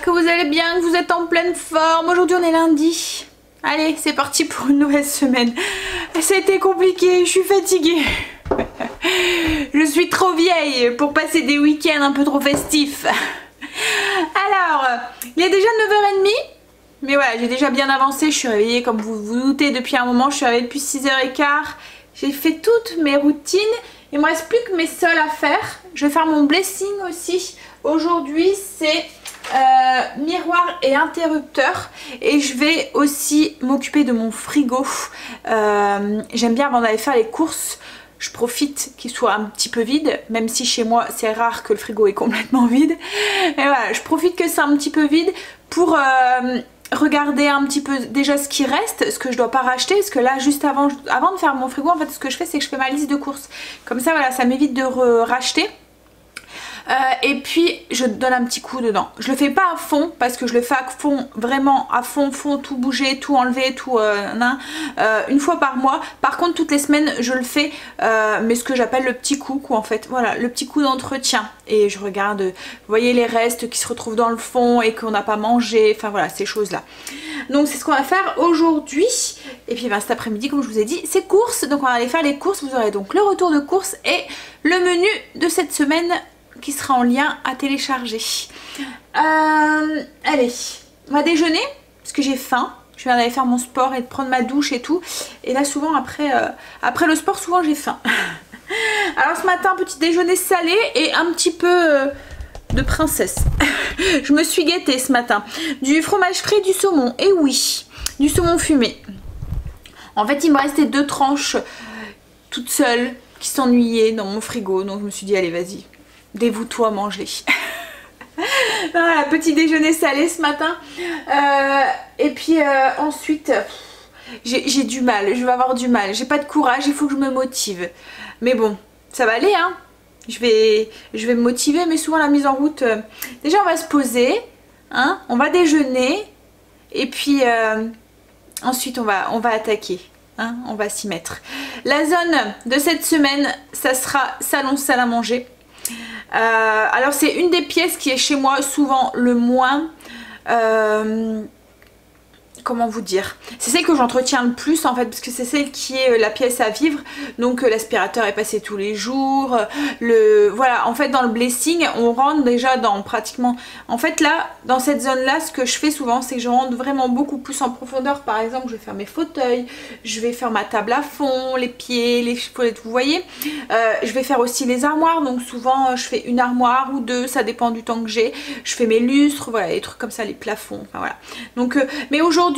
Vous allez bien, que vous êtes en pleine forme. Aujourd'hui on est lundi. Allez, c'est parti pour une nouvelle semaine. Ça a été compliqué, je suis fatiguée. Je suis trop vieille pour passer des week-ends un peu trop festifs. Alors, il est déjà 9h30. Mais voilà, j'ai déjà bien avancé. Je suis réveillée, comme vous vous doutez, depuis un moment. Je suis réveillée depuis 6h15. J'ai fait toutes mes routines. Il me reste plus que mes sols à faire. Je vais faire mon blessing aussi. Aujourd'hui, c'est miroir et interrupteur, et je vais aussi m'occuper de mon frigo. J'aime bien, avant d'aller faire les courses, je profite qu'il soit un petit peu vide, même si chez moi c'est rare que le frigo est complètement vide. Et voilà, je profite que c'est un petit peu vide pour regarder un petit peu déjà ce qui reste, ce que je dois pas racheter, parce que là juste avant de faire mon frigo, en fait ce que je fais c'est que je fais ma liste de courses. Comme ça voilà, ça m'évite de racheter. Et puis je donne un petit coup dedans. Je le fais pas à fond parce que je le fais à fond, vraiment à fond, tout bouger, tout enlever, tout une fois par mois. Par contre toutes les semaines je le fais, mais ce que j'appelle le petit coup en fait. Voilà, le petit coup d'entretien. Et je regarde, vous voyez les restes qui se retrouvent dans le fond et qu'on n'a pas mangé, enfin voilà ces choses là. Donc c'est ce qu'on va faire aujourd'hui. Et puis ben, cet après-midi comme je vous ai dit c'est courses, donc on va aller faire les courses. Vous aurez donc le retour de courses et le menu de cette semaine qui sera en lien à télécharger. Allez, on va déjeuner parce que j'ai faim. Je viens d'aller faire mon sport et de prendre ma douche et tout. Et là souvent après le sport souvent j'ai faim. Alors ce matin petit déjeuner salé et un petit peu de princesse. Je me suis gâtée ce matin. Du fromage frais, du saumon. Et oui, du saumon fumé. En fait il me restait 2 tranches toutes seules qui s'ennuyaient dans mon frigo. Donc je me suis dit allez vas-y, dévoue-toi, mange-les. Voilà, petit déjeuner salé ce matin. Et puis ensuite, j'ai du mal, je vais avoir du mal. J'ai pas de courage, il faut que je me motive. Mais bon, ça va aller, hein. Je vais me motiver, mais souvent la mise en route... déjà, on va se poser, hein, on va déjeuner. Et puis ensuite, on va attaquer. Hein, on va s'y mettre. La zone de cette semaine, ça sera salon, salle à manger. Alors c'est une des pièces qui est chez moi souvent le moins comment vous dire, c'est celle que j'entretiens le plus en fait, parce que c'est celle qui est la pièce à vivre. Donc l'aspirateur est passé tous les jours, voilà, en fait dans le blessing on rentre déjà dans pratiquement, en fait là dans cette zone là ce que je fais souvent c'est que je rentre vraiment beaucoup plus en profondeur. Par exemple je vais faire mes fauteuils, je vais faire ma table à fond, les pieds, les chippolettes, vous voyez. Je vais faire aussi les armoires, donc souvent je fais une armoire ou 2, ça dépend du temps que j'ai. Je fais mes lustres, voilà, les trucs comme ça, les plafonds, enfin voilà. Donc mais aujourd'hui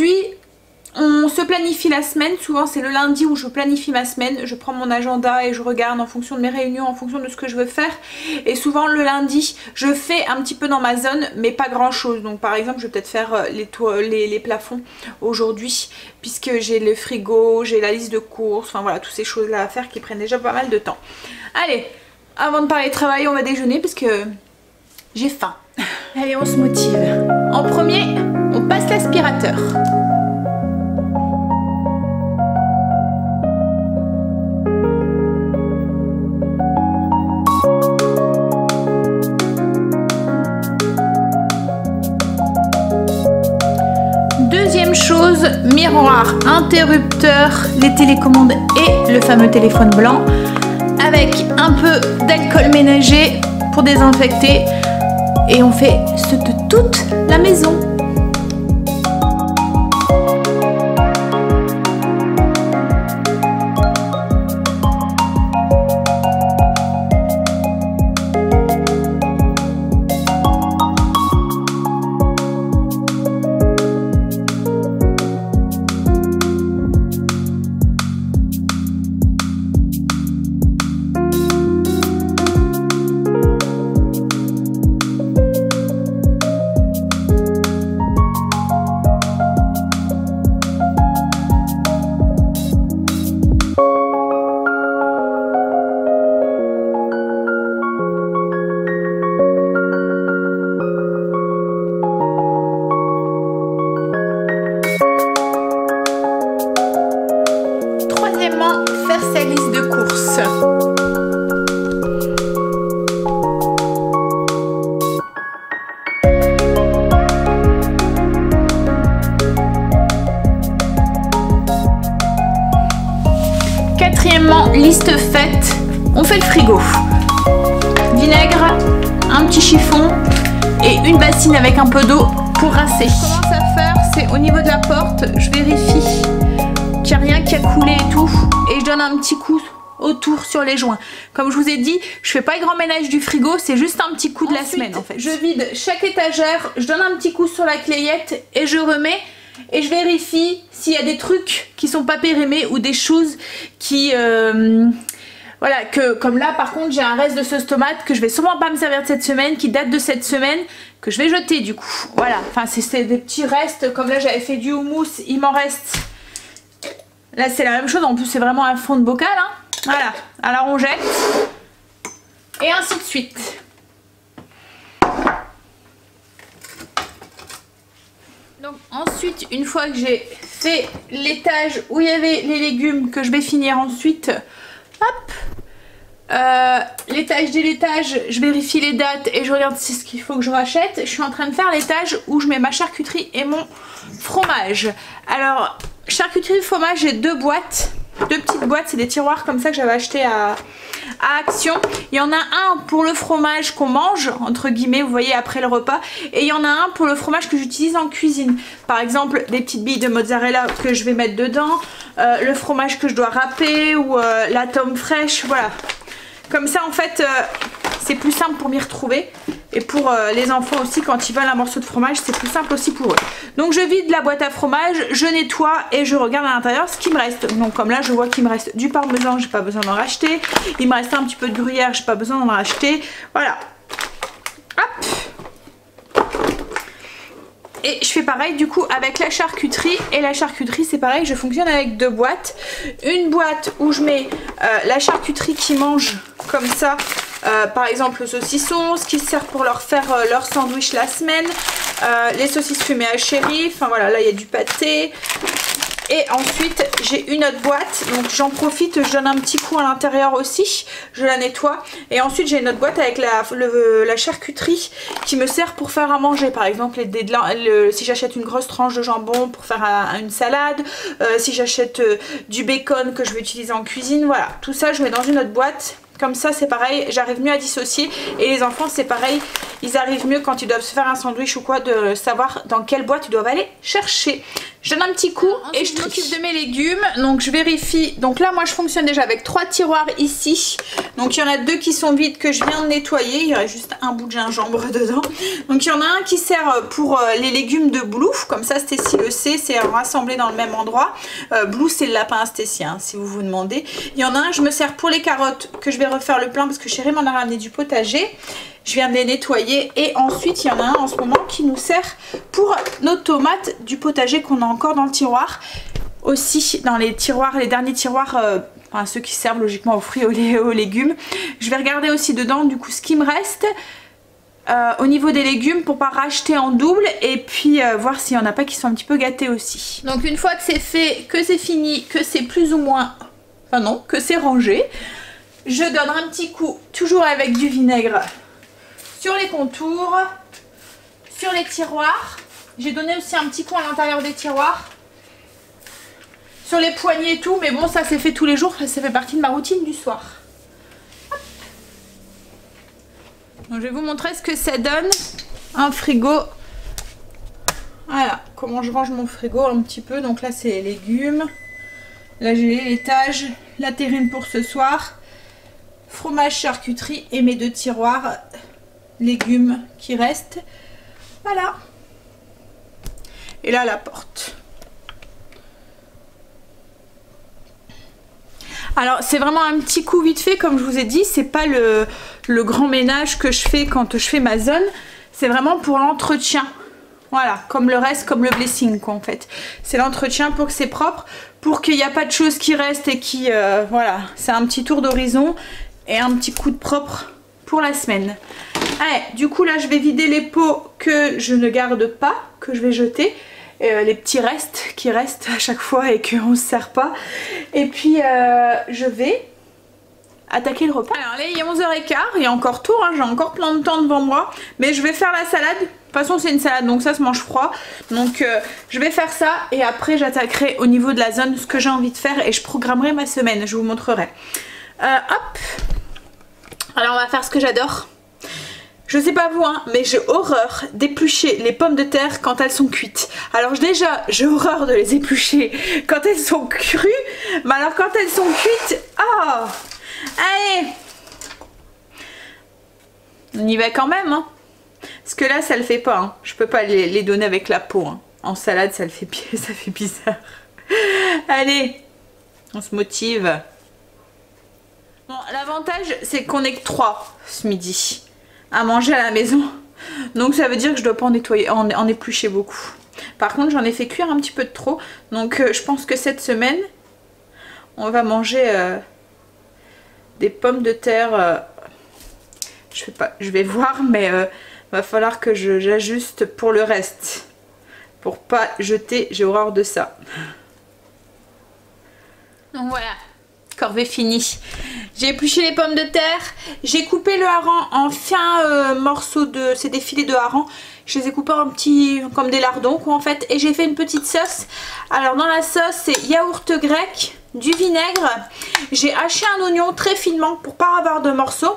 on se planifie la semaine, souvent c'est le lundi où je planifie ma semaine, je prends mon agenda et je regarde en fonction de mes réunions, en fonction de ce que je veux faire. Et souvent le lundi je fais un petit peu dans ma zone mais pas grand chose. Donc par exemple je vais peut-être faire les plafonds aujourd'hui puisque j'ai le frigo, j'ai la liste de courses, enfin voilà, toutes ces choses là à faire qui prennent déjà pas mal de temps. Allez, avant de parler travail on va déjeuner parce que j'ai faim. Allez, on se motive. En premier on passe l'aspirateur. Deuxième chose, miroir, interrupteur, les télécommandes et le fameux téléphone blanc avec un peu d'alcool ménager pour désinfecter, et on fait ce de toute la maison. liste faite, on fait le frigo. Vinaigre, un petit chiffon et une bassine avec un peu d'eau pour rincer. Ce que je commence à faire, c'est au niveau de la porte, je vérifie qu'il n'y a rien qui a coulé et tout, et je donne un petit coup autour sur les joints. Comme je vous ai dit, je fais pas le grand ménage du frigo, c'est juste un petit coup de la semaine en fait. Je vide chaque étagère, je donne un petit coup sur la clayette et je remets et je vérifie s'il y a des trucs qui sont pas périmés ou des choses qui voilà, que comme là par contre j'ai un reste de sauce tomate que je vais sûrement pas me servir de cette semaine, qui date de cette semaine, que je vais jeter du coup. Voilà, enfin c'est des petits restes, comme là j'avais fait du houmous, il m'en reste. Là c'est la même chose, en plus c'est vraiment un fond de bocal hein. Voilà, alors on jette et ainsi de suite. Donc ensuite, une fois que j'ai fait l'étage où il y avait les légumes que je vais finir ensuite, hop, l'étage des l'étage, je vérifie les dates et je regarde si c'est ce qu'il faut que je rachète. Je suis en train de faire l'étage où je mets ma charcuterie et mon fromage. Alors, charcuterie, fromage, j'ai deux boîtes. Deux petites boîtes, c'est des tiroirs comme ça que j'avais acheté à Action. Il y en a un pour le fromage qu'on mange, entre guillemets, vous voyez, après le repas. Et il y en a un pour le fromage que j'utilise en cuisine. Par exemple, des petites billes de mozzarella que je vais mettre dedans, le fromage que je dois râper ou la tome fraîche, voilà. Comme ça, en fait, c'est plus simple pour m'y retrouver. Et pour les enfants aussi, quand ils veulent un morceau de fromage, c'est plus simple aussi pour eux. Donc je vide la boîte à fromage, je nettoie et je regarde à l'intérieur ce qui me reste. Donc comme là, je vois qu'il me reste du parmesan, j'ai pas besoin d'en racheter. Il me reste un petit peu de gruyère, j'ai pas besoin d'en racheter. Voilà. Hop. Et je fais pareil du coup avec la charcuterie. Et la charcuterie, c'est pareil, je fonctionne avec deux boîtes. Une boîte où je mets la charcuterie qui mange comme ça. Par exemple le saucisson, ce qui sert pour leur faire leur sandwich la semaine, les saucisses fumées à chéri, enfin voilà, là il y a du pâté. Et ensuite j'ai une autre boîte, donc j'en profite, je donne un petit coup à l'intérieur aussi, je la nettoie. Et ensuite j'ai une autre boîte avec la charcuterie qui me sert pour faire à manger. Par exemple si j'achète une grosse tranche de jambon pour faire une salade, si j'achète du bacon que je vais utiliser en cuisine, voilà. Tout ça je mets dans une autre boîte. Comme ça c'est pareil, j'arrive mieux à dissocier. Et les enfants c'est pareil, ils arrivent mieux quand ils doivent se faire un sandwich ou quoi, de savoir dans quelle boîte ils doivent aller chercher. Je donne un petit coup et je m'occupe de mes légumes. Donc je vérifie, donc là moi je fonctionne déjà avec 3 tiroirs ici. Donc il y en a 2 qui sont vides que je viens de nettoyer, il y aurait juste un bout de gingembre dedans. Donc il y en a un qui sert pour les légumes de Blue, comme ça Stécie le sait, c'est rassemblé dans le même endroit. Blue c'est le lapin à Stécie hein, si vous vous demandez. Il y en a un, je me sers pour les carottes que je vais refaire le plein parce que Chérie m'en a ramené du potager. Je viens de les nettoyer et ensuite il y en a un en ce moment qui nous sert pour nos tomates du potager qu'on a encore dans le tiroir. Aussi dans les tiroirs, les derniers tiroirs, enfin ceux qui servent logiquement aux fruits et aux légumes. Je vais regarder aussi dedans du coup ce qui me reste au niveau des légumes pour pas racheter en double et puis voir s'il y en a pas qui sont un petit peu gâtés aussi. Donc une fois que c'est fait, que c'est fini, que c'est plus ou moins, enfin non, que c'est rangé, je donne un petit coup toujours avec du vinaigre sur les contours, sur les tiroirs. J'ai donné aussi un petit coup à l'intérieur des tiroirs, sur les poignées et tout, mais bon ça c'est fait tous les jours, ça fait partie de ma routine du soir. Hop. Donc, je vais vous montrer ce que ça donne, un frigo. Voilà, comment je range mon frigo un petit peu. Donc là c'est les légumes, là j'ai l'étage, la terrine pour ce soir, fromage, charcuterie et mes 2 tiroirs légumes qui restent. Voilà. Et là la porte. Alors c'est vraiment un petit coup vite fait comme je vous ai dit, c'est pas le grand ménage que je fais quand je fais ma zone, c'est vraiment pour l'entretien. Voilà, comme le reste, comme le blessing quoi en fait. C'est l'entretien pour que c'est propre, pour qu'il n'y a pas de choses qui restent et qui... voilà, c'est un petit tour d'horizon et un petit coup de propre pour la semaine. Allez, du coup là je vais vider les pots que je ne garde pas, que je vais jeter. Les petits restes qui restent à chaque fois et qu'on ne se sert pas. Et puis je vais attaquer le repas. Alors là il est 11h15, il y a encore tôt, hein, j'ai encore plein de temps devant moi. Mais je vais faire la salade. De toute façon c'est une salade donc ça se mange froid. Donc je vais faire ça et après j'attaquerai au niveau de la zone ce que j'ai envie de faire et je programmerai ma semaine, je vous montrerai. Hop. Alors on va faire ce que j'adore. Je sais pas vous hein, mais j'ai horreur d'éplucher les pommes de terre quand elles sont cuites. Alors déjà j'ai horreur de les éplucher quand elles sont crues, mais alors quand elles sont cuites, oh, allez, on y va quand même hein. Parce que là ça le fait pas, hein. Je peux pas les donner avec la peau hein. En salade ça fait bizarre. Allez, on se motive. Bon, l'avantage c'est qu'on est que 3 ce midi à manger à la maison, donc ça veut dire que je dois pas en nettoyer, en éplucher beaucoup. Par contre j'en ai fait cuire un petit peu de trop, donc je pense que cette semaine on va manger des pommes de terre. Je vais voir, mais va falloir que j'ajuste pour le reste, pour pas jeter, j'ai horreur de ça. Donc voilà, corvée finie. J'ai épluché les pommes de terre, j'ai coupé le hareng en fins morceaux de... C'est des filets de hareng. Je les ai coupés en petits, comme des lardons quoi en fait. Et j'ai fait une petite sauce. Alors dans la sauce c'est yaourt grec, du vinaigre. J'ai haché un oignon très finement pour pas avoir de morceaux.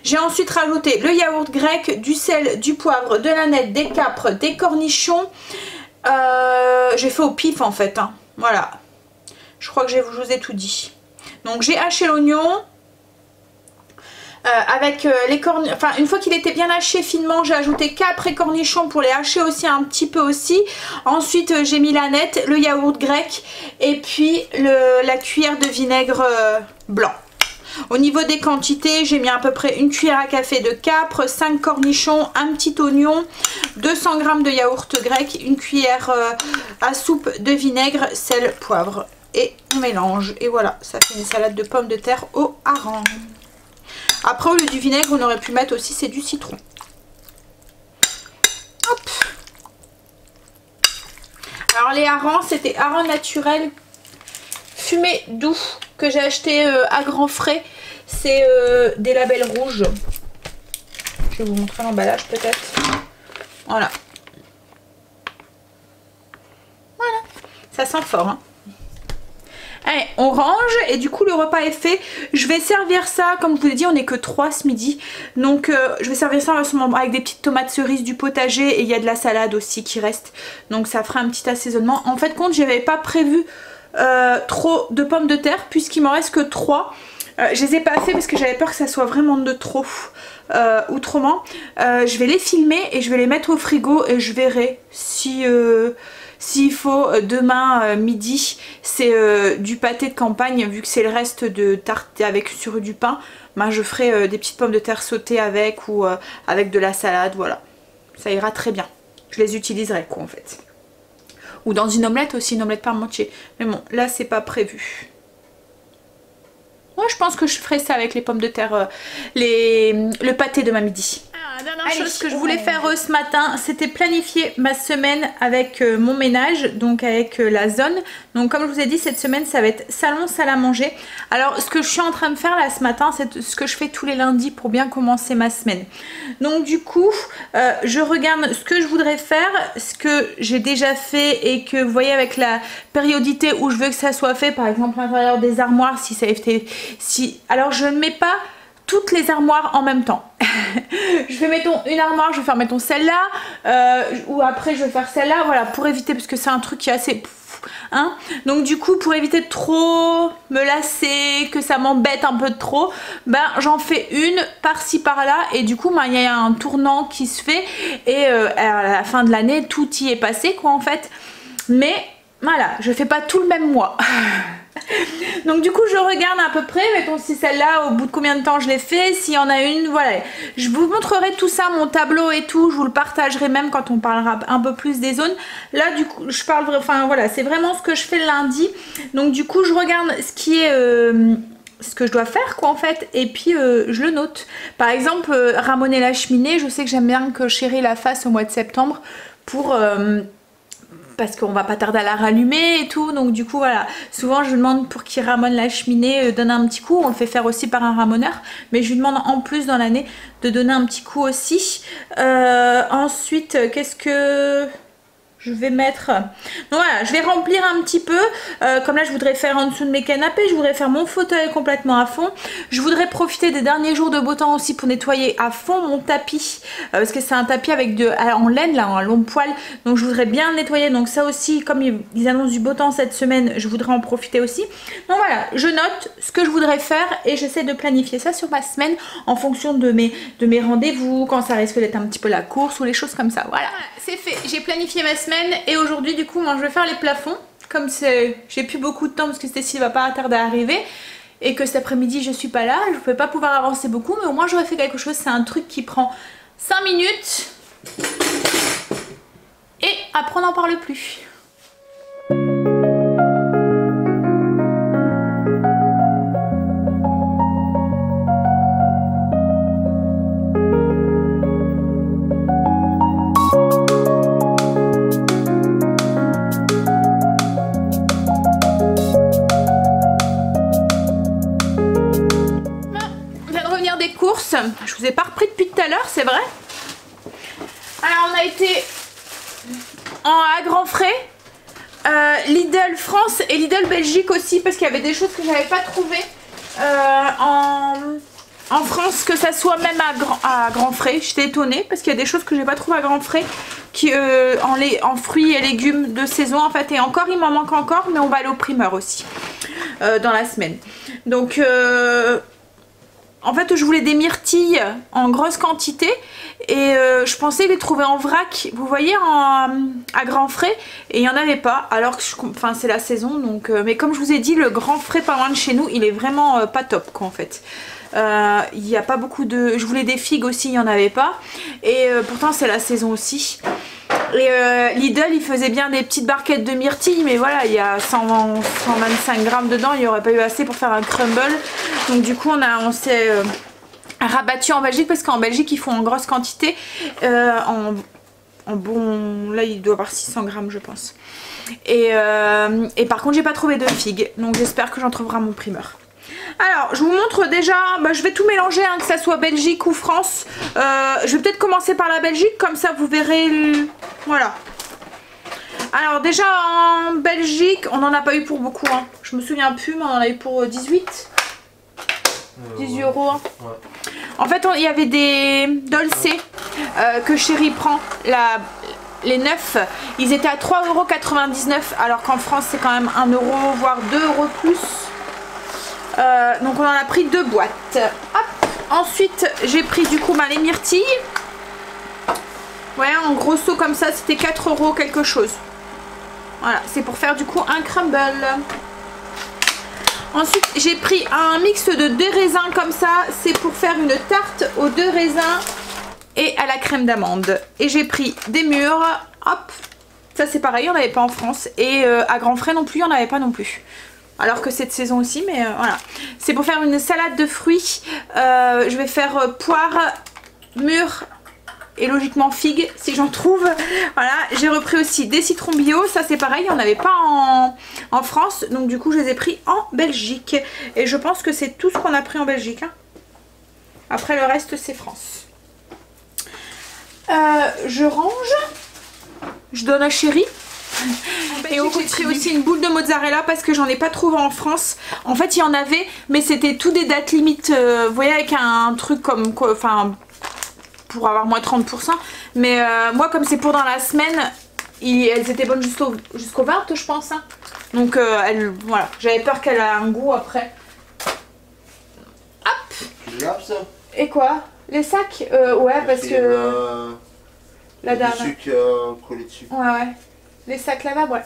J'ai ensuite rajouté le yaourt grec, du sel, du poivre, de l'aneth, des capres, des cornichons. J'ai fait au pif en fait hein. Voilà. Je crois que je vous ai tout dit. Donc j'ai haché l'oignon. Avec les cornichons, enfin une fois qu'il était bien haché finement, j'ai ajouté capres et cornichons pour les hacher aussi un petit peu aussi. Ensuite j'ai mis l'aneth, le yaourt grec et puis la cuillère de vinaigre blanc. Au niveau des quantités, j'ai mis à peu près une cuillère à café de capres, 5 cornichons, un petit oignon, 200 g de yaourt grec, une cuillère à soupe de vinaigre, sel, poivre. Et on mélange. Et voilà, ça fait une salade de pommes de terre au hareng. Après, au lieu du vinaigre, on aurait pu mettre aussi, c'est du citron. Hop. Alors les harengs, c'était hareng naturel fumé doux que j'ai acheté à grands frais. C'est des labels rouges. Je vais vous montrer l'emballage peut-être. Voilà. Voilà. Ça sent fort, hein. Allez, on range et du coup le repas est fait. Je vais servir ça, comme je vous l'ai dit, on n'est que 3 ce midi. Donc je vais servir ça avec des petites tomates cerises du potager et il y a de la salade aussi qui reste. Donc ça fera un petit assaisonnement. En fait, compte, je n'avais pas prévu trop de pommes de terre puisqu'il m'en reste que 3. Je les ai pas fait parce que j'avais peur que ça soit vraiment de trop. Autrement, je vais les filmer et je vais les mettre au frigo et je verrai si... s'il faut demain midi, c'est du pâté de campagne, vu que c'est le reste de tarte avec sur du pain, ben je ferai des petites pommes de terre sautées avec ou avec de la salade, voilà. Ça ira très bien. Je les utiliserai quoi en fait. Ou dans une omelette aussi, une omelette parmentier. Mais bon, là c'est pas prévu. Moi je pense que je ferai ça avec les pommes de terre, le pâté de ma midi. Dernière chose que je voulais faire ce matin, c'était planifier ma semaine avec mon ménage, donc avec la zone. Donc comme je vous ai dit, cette semaine ça va être salon, salle à manger. Alors ce que je suis en train de faire là ce matin, c'est ce que je fais tous les lundis pour bien commencer ma semaine. Donc du coup, je regarde ce que je voudrais faire, ce que j'ai déjà fait et que vous voyez avec la périodité où je veux que ça soit fait, par exemple à l'intérieur des armoires, si ça a été... Alors je ne mets pas toutes les armoires en même temps. Je fais mettons une armoire, je vais faire mettons celle-là, ou après je vais faire celle-là, voilà, pour éviter, parce que c'est un truc qui est assez... Hein, donc du coup pour éviter de trop me lasser, que ça m'embête un peu de trop, ben j'en fais une par-ci par-là et du coup ben, il y a un tournant qui se fait et à la fin de l'année tout y est passé quoi en fait. Mais voilà, je fais pas tout le même mois. Donc du coup je regarde à peu près, mettons si celle-là au bout de combien de temps je l'ai fait, s'il y en a une, voilà. Je vous montrerai tout ça, mon tableau et tout, je vous le partagerai même quand on parlera un peu plus des zones. Là du coup je parle, enfin voilà, c'est vraiment ce que je fais le lundi. Donc du coup je regarde ce qui est... ce que je dois faire quoi en fait et puis je le note. Par exemple ramoner la cheminée, je sais que j'aime bien que Chéri la fasse au mois de septembre pour... parce qu'on va pas tarder à la rallumer et tout, donc du coup voilà, souvent je lui demande pour qu'il ramone la cheminée, donne un petit coup, on le fait faire aussi par un ramoneur, mais je lui demande en plus dans l'année de donner un petit coup aussi. Ensuite, qu'est-ce que je vais mettre... Donc voilà, je vais remplir un petit peu. Comme là, je voudrais faire en dessous de mes canapés. Je voudrais faire mon fauteuil complètement à fond. Je voudrais profiter des derniers jours de beau temps aussi pour nettoyer à fond mon tapis. Parce que c'est un tapis avec en laine, là, un long poil. Donc je voudrais bien le nettoyer. Donc ça aussi, comme ils annoncent du beau temps cette semaine, je voudrais en profiter aussi. Donc voilà, je note ce que je voudrais faire et j'essaie de planifier ça sur ma semaine en fonction de mes rendez-vous, quand ça risque d'être un petit peu la course ou les choses comme ça. Voilà, c'est fait. J'ai planifié ma semaine. Et aujourd'hui du coup moi je vais faire les plafonds. Comme j'ai plus beaucoup de temps parce que Stécie va pas tarder à arriver et que cet après-midi je suis pas là, je ne vais pas pouvoir avancer beaucoup, mais au moins j'aurais fait quelque chose. C'est un truc qui prend 5 minutes et après on n'en parle plus. Je vous ai pas repris depuis tout à l'heure, c'est vrai. Alors on a été à Grand Frais, Lidl France et Lidl Belgique aussi, parce qu'il y avait des choses que j'avais pas trouvées en France, que ça soit même à Grand Frais. J'étais étonnée parce qu'il y a des choses que j'ai pas trouvées à Grand Frais qui en fruits et légumes de saison en fait, et encore il m'en manque encore, mais on va aller au primeur aussi dans la semaine. Donc en fait je voulais des myrtilles en grosse quantité et je pensais les trouver en vrac, vous voyez, à Grand Frais, et il n'y en avait pas, alors que c'est la saison. Donc mais comme je vous ai dit, le Grand Frais pas loin de chez nous, il est vraiment pas top quoi en fait. Il n'y a pas beaucoup de... Je voulais des figues aussi, il n'y en avait pas, et pourtant c'est la saison aussi. Et Lidl il faisait bien des petites barquettes de myrtilles, mais voilà, il y a 125 grammes dedans, il n'y aurait pas eu assez pour faire un crumble. Donc du coup on s'est rabattu en Belgique, parce qu'en Belgique ils font en grosse quantité, en bon... Là il doit avoir 600 grammes je pense. Et par contre j'ai pas trouvé de figues, donc j'espère que j'en trouverai à mon primeur. Alors je vous montre déjà, je vais tout mélanger, hein, que ça soit Belgique ou France. Je vais peut-être commencer par la Belgique, comme ça vous verrez voilà. Alors déjà en Belgique on n'en a pas eu pour beaucoup, hein. Je me souviens plus, mais on en a eu pour 18 euros, hein. Ouais. En fait il y avait des Dolce que Chérie prend, les neufs, ils étaient à 3,99 €, alors qu'en France c'est quand même 1 € voire 2 € plus. Donc on en a pris 2 boîtes. Hop. Ensuite j'ai pris du coup les myrtilles. Ouais, en gros seau comme ça, c'était 4 € quelque chose. Voilà, c'est pour faire du coup un crumble. Ensuite j'ai pris un mix de 2 raisins comme ça, c'est pour faire une tarte aux 2 raisins et à la crème d'amande. Et j'ai pris des mûres, hop, ça c'est pareil, on n'avait pas en France, et à Grand Frais non plus, on n'avait pas non plus. Alors que cette saison aussi, mais voilà. C'est pour faire une salade de fruits. Je vais faire poire, mûre et logiquement figues si j'en trouve. Voilà, j'ai repris aussi des citrons bio. Ça c'est pareil, il n'y en avait pas en France. Donc du coup je les ai pris en Belgique. Et je pense que c'est tout ce qu'on a pris en Belgique, hein. Après le reste c'est France. Je range. Je donne à Chérie. Et au côté, j'ai pris aussi une boule de mozzarella parce que j'en ai pas trouvé en France. En fait il y en avait, mais c'était tout des dates limites, vous voyez, avec un truc comme quoi, enfin pour avoir moins 30%. Mais moi comme c'est pour dans la semaine, elles étaient bonnes jusqu'au 20 je pense, hein. Donc voilà, j'avais peur qu'elle ait un goût après. Hop. Tu laves ça? Et quoi? Les sacs, ouais, parce que la dame collé dessus. Ouais. Les sacs lavables, ouais.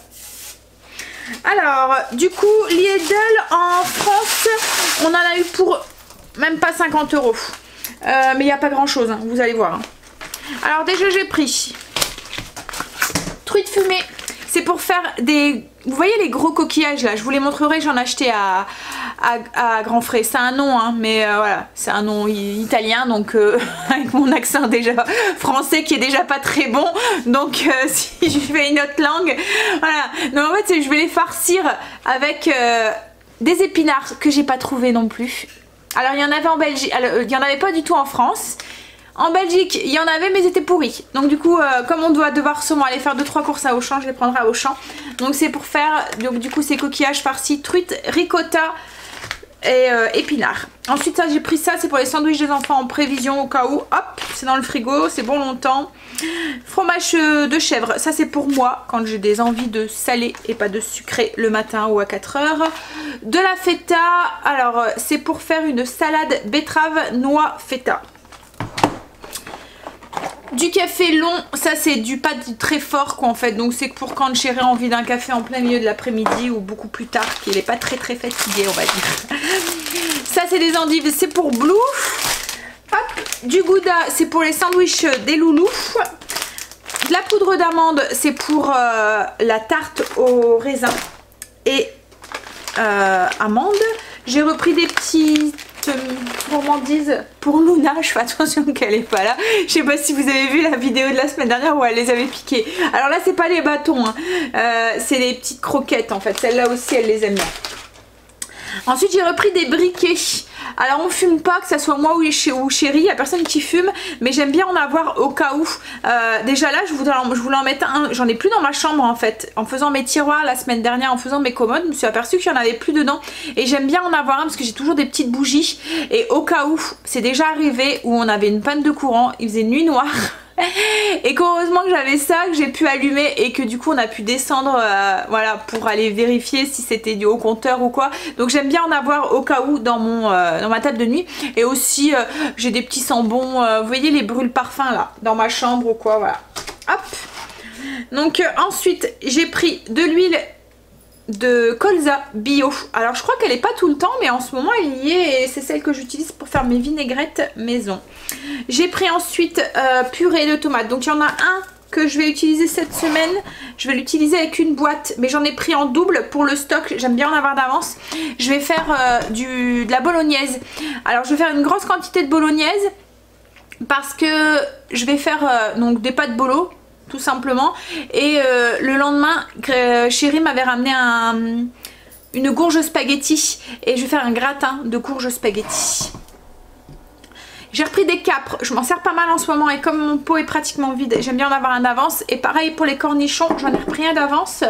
Alors, du coup, Lidl en France, on en a eu pour même pas 50 €. Mais il n'y a pas grand chose, hein, vous allez voir, hein. Alors déjà, j'ai pris truite fumée. C'est pour faire des... Vous voyez les gros coquillages là, je vous les montrerai, j'en ai acheté à Grand Frais. C'est un nom, hein, mais voilà, c'est un nom italien, donc avec mon accent déjà français qui est déjà pas très bon, donc si je fais une autre langue, voilà. Donc en fait je vais les farcir avec des épinards que j'ai pas trouvé non plus. Alors il y en avait en Belgique, alors, il y en avait pas du tout en France. En Belgique, il y en avait mais ils étaient pourris. Donc du coup, comme on doit devoir seulement aller faire 2-3 courses à Auchan, je les prendrai à Auchan. Donc c'est pour faire, donc du coup c'est coquillages farcis, truite, ricotta et épinards. Ensuite ça j'ai pris ça, c'est pour les sandwichs des enfants en prévision au cas où. Hop, c'est dans le frigo, c'est bon longtemps. Fromage de chèvre, ça c'est pour moi quand j'ai des envies de salé et pas de sucré le matin ou à 4 heures. De la feta, alors c'est pour faire une salade betterave noix feta. Du café long, ça c'est du pas très fort quoi en fait, donc c'est pour quand Chéri a envie d'un café en plein milieu de l'après-midi ou beaucoup plus tard, qu'il n'est pas très fatigué on va dire. Ça c'est des endives, c'est pour Blue. Hop, du gouda, c'est pour les sandwichs des loulous. De la poudre d'amande, c'est pour la tarte au raisin et amandes. J'ai repris des petites gourmandises pour Luna, je fais attention qu'elle est pas là. Je sais pas si vous avez vu la vidéo de la semaine dernière où elle les avait piquées. Alors là c'est pas les bâtons, hein. C'est les petites croquettes en fait. Celle-là aussi elle les aime bien. Ensuite j'ai repris des briquets. Alors on fume pas, que ça soit moi ou Chéri, il n'y a personne qui fume, mais j'aime bien en avoir au cas où. Déjà là je voulais en mettre un, j'en ai plus dans ma chambre en fait. En faisant mes tiroirs la semaine dernière, en faisant mes commodes, je me suis aperçue qu'il n'y en avait plus dedans. Et j'aime bien en avoir un parce que j'ai toujours des petites bougies. Et au cas où, c'est déjà arrivé où on avait une panne de courant, il faisait nuit noire. Et qu'heureusement que j'avais ça, que j'ai pu allumer et que du coup on a pu descendre voilà, pour aller vérifier si c'était du haut compteur ou quoi. Donc j'aime bien en avoir au cas où dans ma table de nuit. Et aussi j'ai des petits sambons, vous voyez les brûle parfums là, dans ma chambre ou quoi, voilà. Hop. Donc ensuite j'ai pris de l'huile de colza bio. Alors je crois qu'elle est pas tout le temps mais en ce moment elle y est et c'est celle que j'utilise pour faire mes vinaigrettes maison. J'ai pris ensuite purée de tomates. Donc il y en a un que je vais utiliser cette semaine. Je vais l'utiliser avec une boîte mais j'en ai pris en double pour le stock. J'aime bien en avoir d'avance. Je vais faire de la bolognaise. Alors je vais faire une grosse quantité de bolognaise parce que je vais faire donc des pâtes bolo tout simplement, et le lendemain Chéri m'avait ramené une courge spaghetti et je vais faire un gratin de courge spaghetti. J'ai repris des capres, je m'en sers pas mal en ce moment et comme mon pot est pratiquement vide, j'aime bien en avoir un d'avance. Et pareil pour les cornichons, j'en ai repris un d'avance.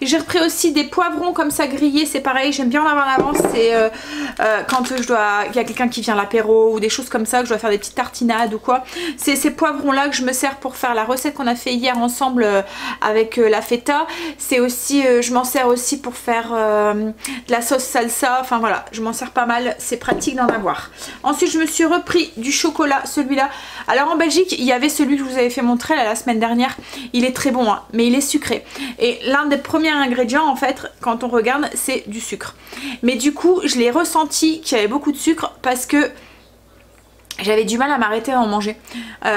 J'ai repris aussi des poivrons comme ça grillés, c'est pareil, j'aime bien en avoir un d'avance. C'est quand il y a quelqu'un qui vient à l'apéro ou des choses comme ça, que je dois faire des petites tartinades ou quoi. C'est ces poivrons là que je me sers pour faire la recette qu'on a fait hier ensemble avec la feta. C'est aussi, je m'en sers aussi pour faire de la sauce salsa, enfin voilà, je m'en sers pas mal, c'est pratique d'en avoir. Ensuite je me suis repris du chocolat, celui-là. Alors en Belgique, il y avait celui que je vous avais fait montrer la semaine dernière. Il est très bon, hein, mais il est sucré. Et l'un des premiers ingrédients, en fait, quand on regarde, c'est du sucre. Mais du coup, je l'ai ressenti qu'il y avait beaucoup de sucre parce que j'avais du mal à m'arrêter à en manger.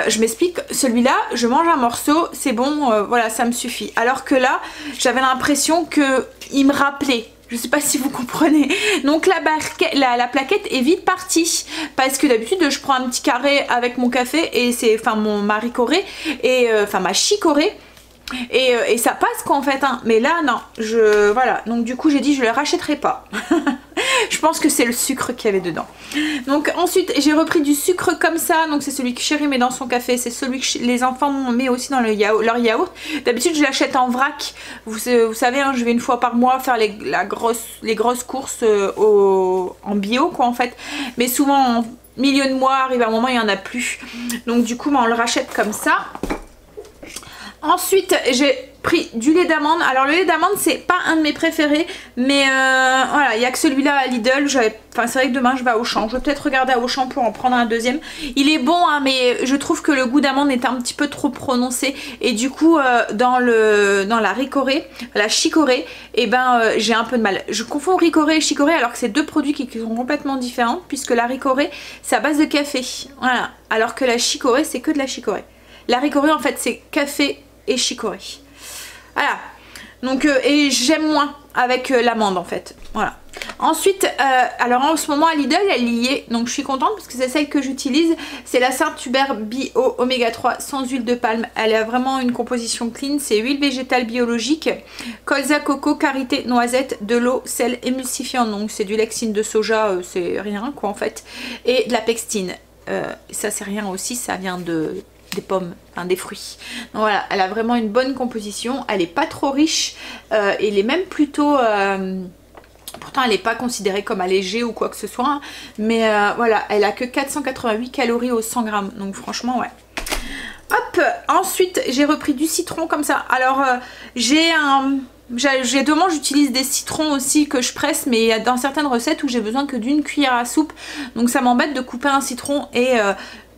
Je m'explique, celui-là, je mange un morceau, c'est bon, voilà, ça me suffit. Alors que là, j'avais l'impression qu'il me rappelait. Je sais pas si vous comprenez. Donc la plaquette est vite partie. Parce que d'habitude je prends un petit carré avec mon café et c'est ma ricorée et ma chicorée. Et ça passe quoi en fait hein. Mais là non, voilà. Donc du coup j'ai dit je le rachèterai pas. Je pense que c'est le sucre qu'il y avait dedans. Donc ensuite j'ai repris du sucre comme ça. Donc c'est celui que Chéri met dans son café. C'est celui que les enfants mettent aussi dans leur yaourt. D'habitude je l'achète en vrac. Vous savez hein, je vais une fois par mois faire les grosses courses en bio quoi en fait. Mais souvent en milieu de mois arrive un moment il n'y en a plus. Donc du coup on le rachète comme ça. Ensuite j'ai pris du lait d'amande. Alors le lait d'amande c'est pas un de mes préférés, mais voilà, il n'y a que celui-là à Lidl. C'est vrai que demain je vais à Auchan. Je vais peut-être regarder à Auchan pour en prendre un deuxième. Il est bon hein, mais je trouve que le goût d'amande est un petit peu trop prononcé. Et du coup dans la ricorée, la chicorée, et j'ai un peu de mal. Je confonds ricorée et chicorée alors que c'est deux produits qui sont complètement différents, puisque la ricorée c'est à base de café. Voilà. Alors que la chicorée c'est que de la chicorée. La ricorée en fait c'est café et chicorée. Voilà. Donc et j'aime moins avec l'amande en fait. Voilà. Ensuite, alors en ce moment à Lidl elle y est, donc je suis contente parce que c'est celle que j'utilise. C'est la Saint-Hubert Bio Oméga 3 sans huile de palme. Elle a vraiment une composition clean. C'est huile végétale biologique, colza, coco, karité, noisette, de l'eau, sel, émulsifiant. Donc c'est du lectine de soja, c'est rien quoi en fait. Et de la pectine. ça c'est rien aussi, ça vient des pommes, enfin des fruits. Donc voilà, elle a vraiment une bonne composition, elle est pas trop riche, elle est même plutôt... pourtant elle n'est pas considérée comme allégée ou quoi que ce soit, hein, mais voilà, elle a que 488 calories au 100 grammes, donc franchement ouais. Hop, ensuite j'ai repris du citron comme ça. Alors j'ai généralement j'utilise des citrons aussi que je presse, mais il y a dans certaines recettes où j'ai besoin que d'une cuillère à soupe, donc ça m'embête de couper un citron et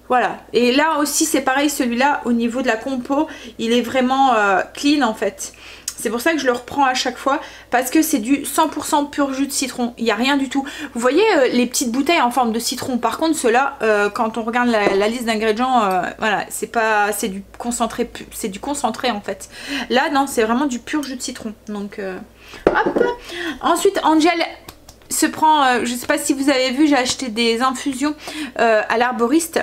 voilà. Et là aussi c'est pareil, celui-là au niveau de la compo il est vraiment clean en fait. C'est pour ça que je le reprends à chaque fois, parce que c'est du 100% pur jus de citron. Il n'y a rien du tout. Vous voyez les petites bouteilles en forme de citron. Par contre, ceux-là, quand on regarde la liste d'ingrédients, voilà, c'est du concentré, c'est du concentré en fait. Là, non, c'est vraiment du pur jus de citron. Donc, hop. Ensuite, Angel se prend, je sais pas si vous avez vu, j'ai acheté des infusions à l'arboriste.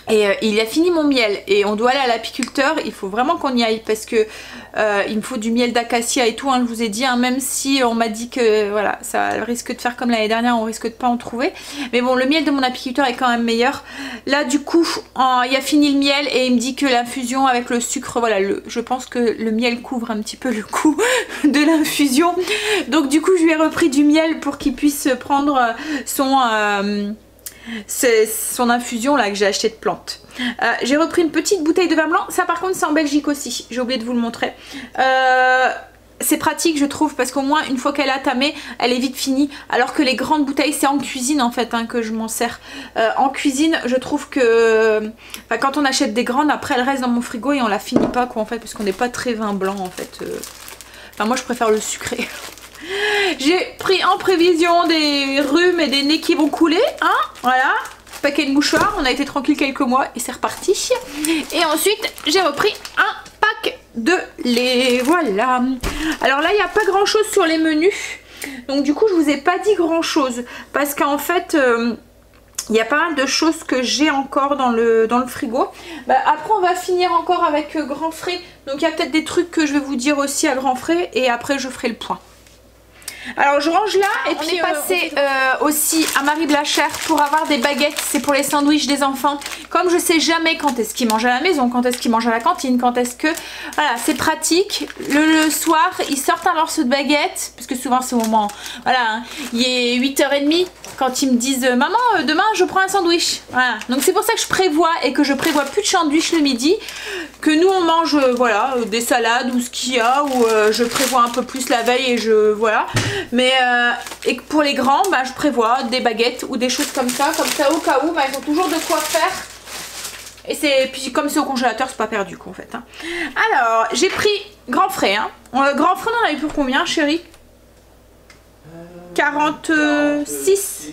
Et il a fini mon miel et on doit aller à l'apiculteur, il faut vraiment qu'on y aille parce que il me faut du miel d'acacia et tout, hein, je vous ai dit, hein, même si on m'a dit que voilà, ça risque de faire comme l'année dernière, on risque de pas en trouver. Mais bon, le miel de mon apiculteur est quand même meilleur. Là du coup, il a fini le miel et il me dit que l'infusion avec le sucre, voilà, je pense que le miel couvre un petit peu le coût de l'infusion. Donc du coup, je lui ai repris du miel pour qu'il puisse prendre son infusion là que j'ai acheté de plantes. J'ai repris une petite bouteille de vin blanc, ça par contre c'est en Belgique aussi, j'ai oublié de vous le montrer. C'est pratique je trouve parce qu'au moins une fois qu'elle est tamée elle est vite finie, alors que les grandes bouteilles c'est en cuisine en fait hein, que je m'en sers. En cuisine je trouve que quand on achète des grandes, après elle reste dans mon frigo et on la finit pas quoi en fait, parce qu'on n'est pas très vin blanc en fait. Enfin moi je préfère le sucré. J'ai pris en prévision des rhumes et des nez qui vont couler, hein, voilà, paquet de mouchoirs, on a été tranquille quelques mois et c'est reparti. Et ensuite j'ai repris un pack de lait, voilà. Alors là il n'y a pas grand chose sur les menus, donc du coup je vous ai pas dit grand chose, parce qu'en fait... il y a pas mal de choses que j'ai encore dans le frigo. Après on va finir encore avec grand frais, donc il y a peut-être des trucs que je vais vous dire aussi à grand frais et après je ferai le point. Alors je range là et puis on est passé aussi à Marie Blachère pour avoir des baguettes, c'est pour les sandwichs des enfants. Comme je sais jamais quand est-ce qu'ils mangent à la maison, quand est-ce qu'ils mangent à la cantine, quand est-ce que... Voilà, c'est pratique. Le soir, ils sortent un morceau de baguette, parce que souvent c'est au moment... Voilà, hein, il est 8h30 quand ils me disent « Maman, demain je prends un sandwich ». Voilà, donc c'est pour ça que je prévois et que je prévois plus de sandwich le midi, que nous on mange voilà, des salades ou ce qu'il y a, ou je prévois un peu plus la veille et je... Voilà. Mais et pour les grands, je prévois des baguettes ou des choses comme ça au cas où, ils ont toujours de quoi faire. Et puis comme c'est au congélateur, c'est pas perdu quoi en fait. Hein. Alors j'ai pris grand frais. Hein. Grand frais, on en avait pour combien, chérie? 46.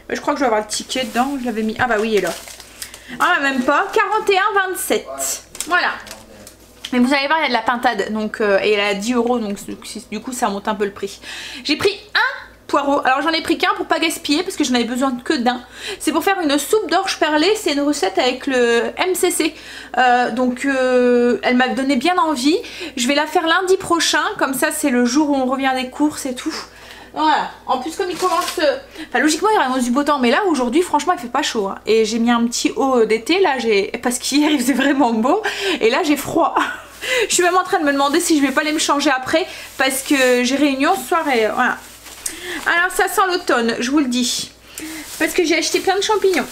Je crois que je vais avoir le ticket dedans. Je l'avais mis. Ah bah oui, il est là. Ah même pas. 41,27. Voilà. Mais vous allez voir, il y a de la pintade, donc, et elle a 10 €, donc du coup ça monte un peu le prix. J'ai pris un poireau, alors j'en ai pris qu'un pour pas gaspiller, parce que j'en avais besoin que d'un. C'est pour faire une soupe d'orge perlée, c'est une recette avec le MCC. Donc elle m'a donné bien envie. Je vais la faire lundi prochain, comme ça c'est le jour où on revient des courses et tout. Voilà, en plus comme il commence, enfin logiquement il annonce du beau temps, mais là aujourd'hui franchement il fait pas chaud, hein. Et j'ai mis un petit haut d'été là, parce qu'hier il faisait vraiment beau, et là j'ai froid. Je suis même en train de me demander si je vais pas aller me changer après, parce que j'ai réunion ce soir et voilà. Alors ça sent l'automne, je vous le dis, parce que j'ai acheté plein de champignons.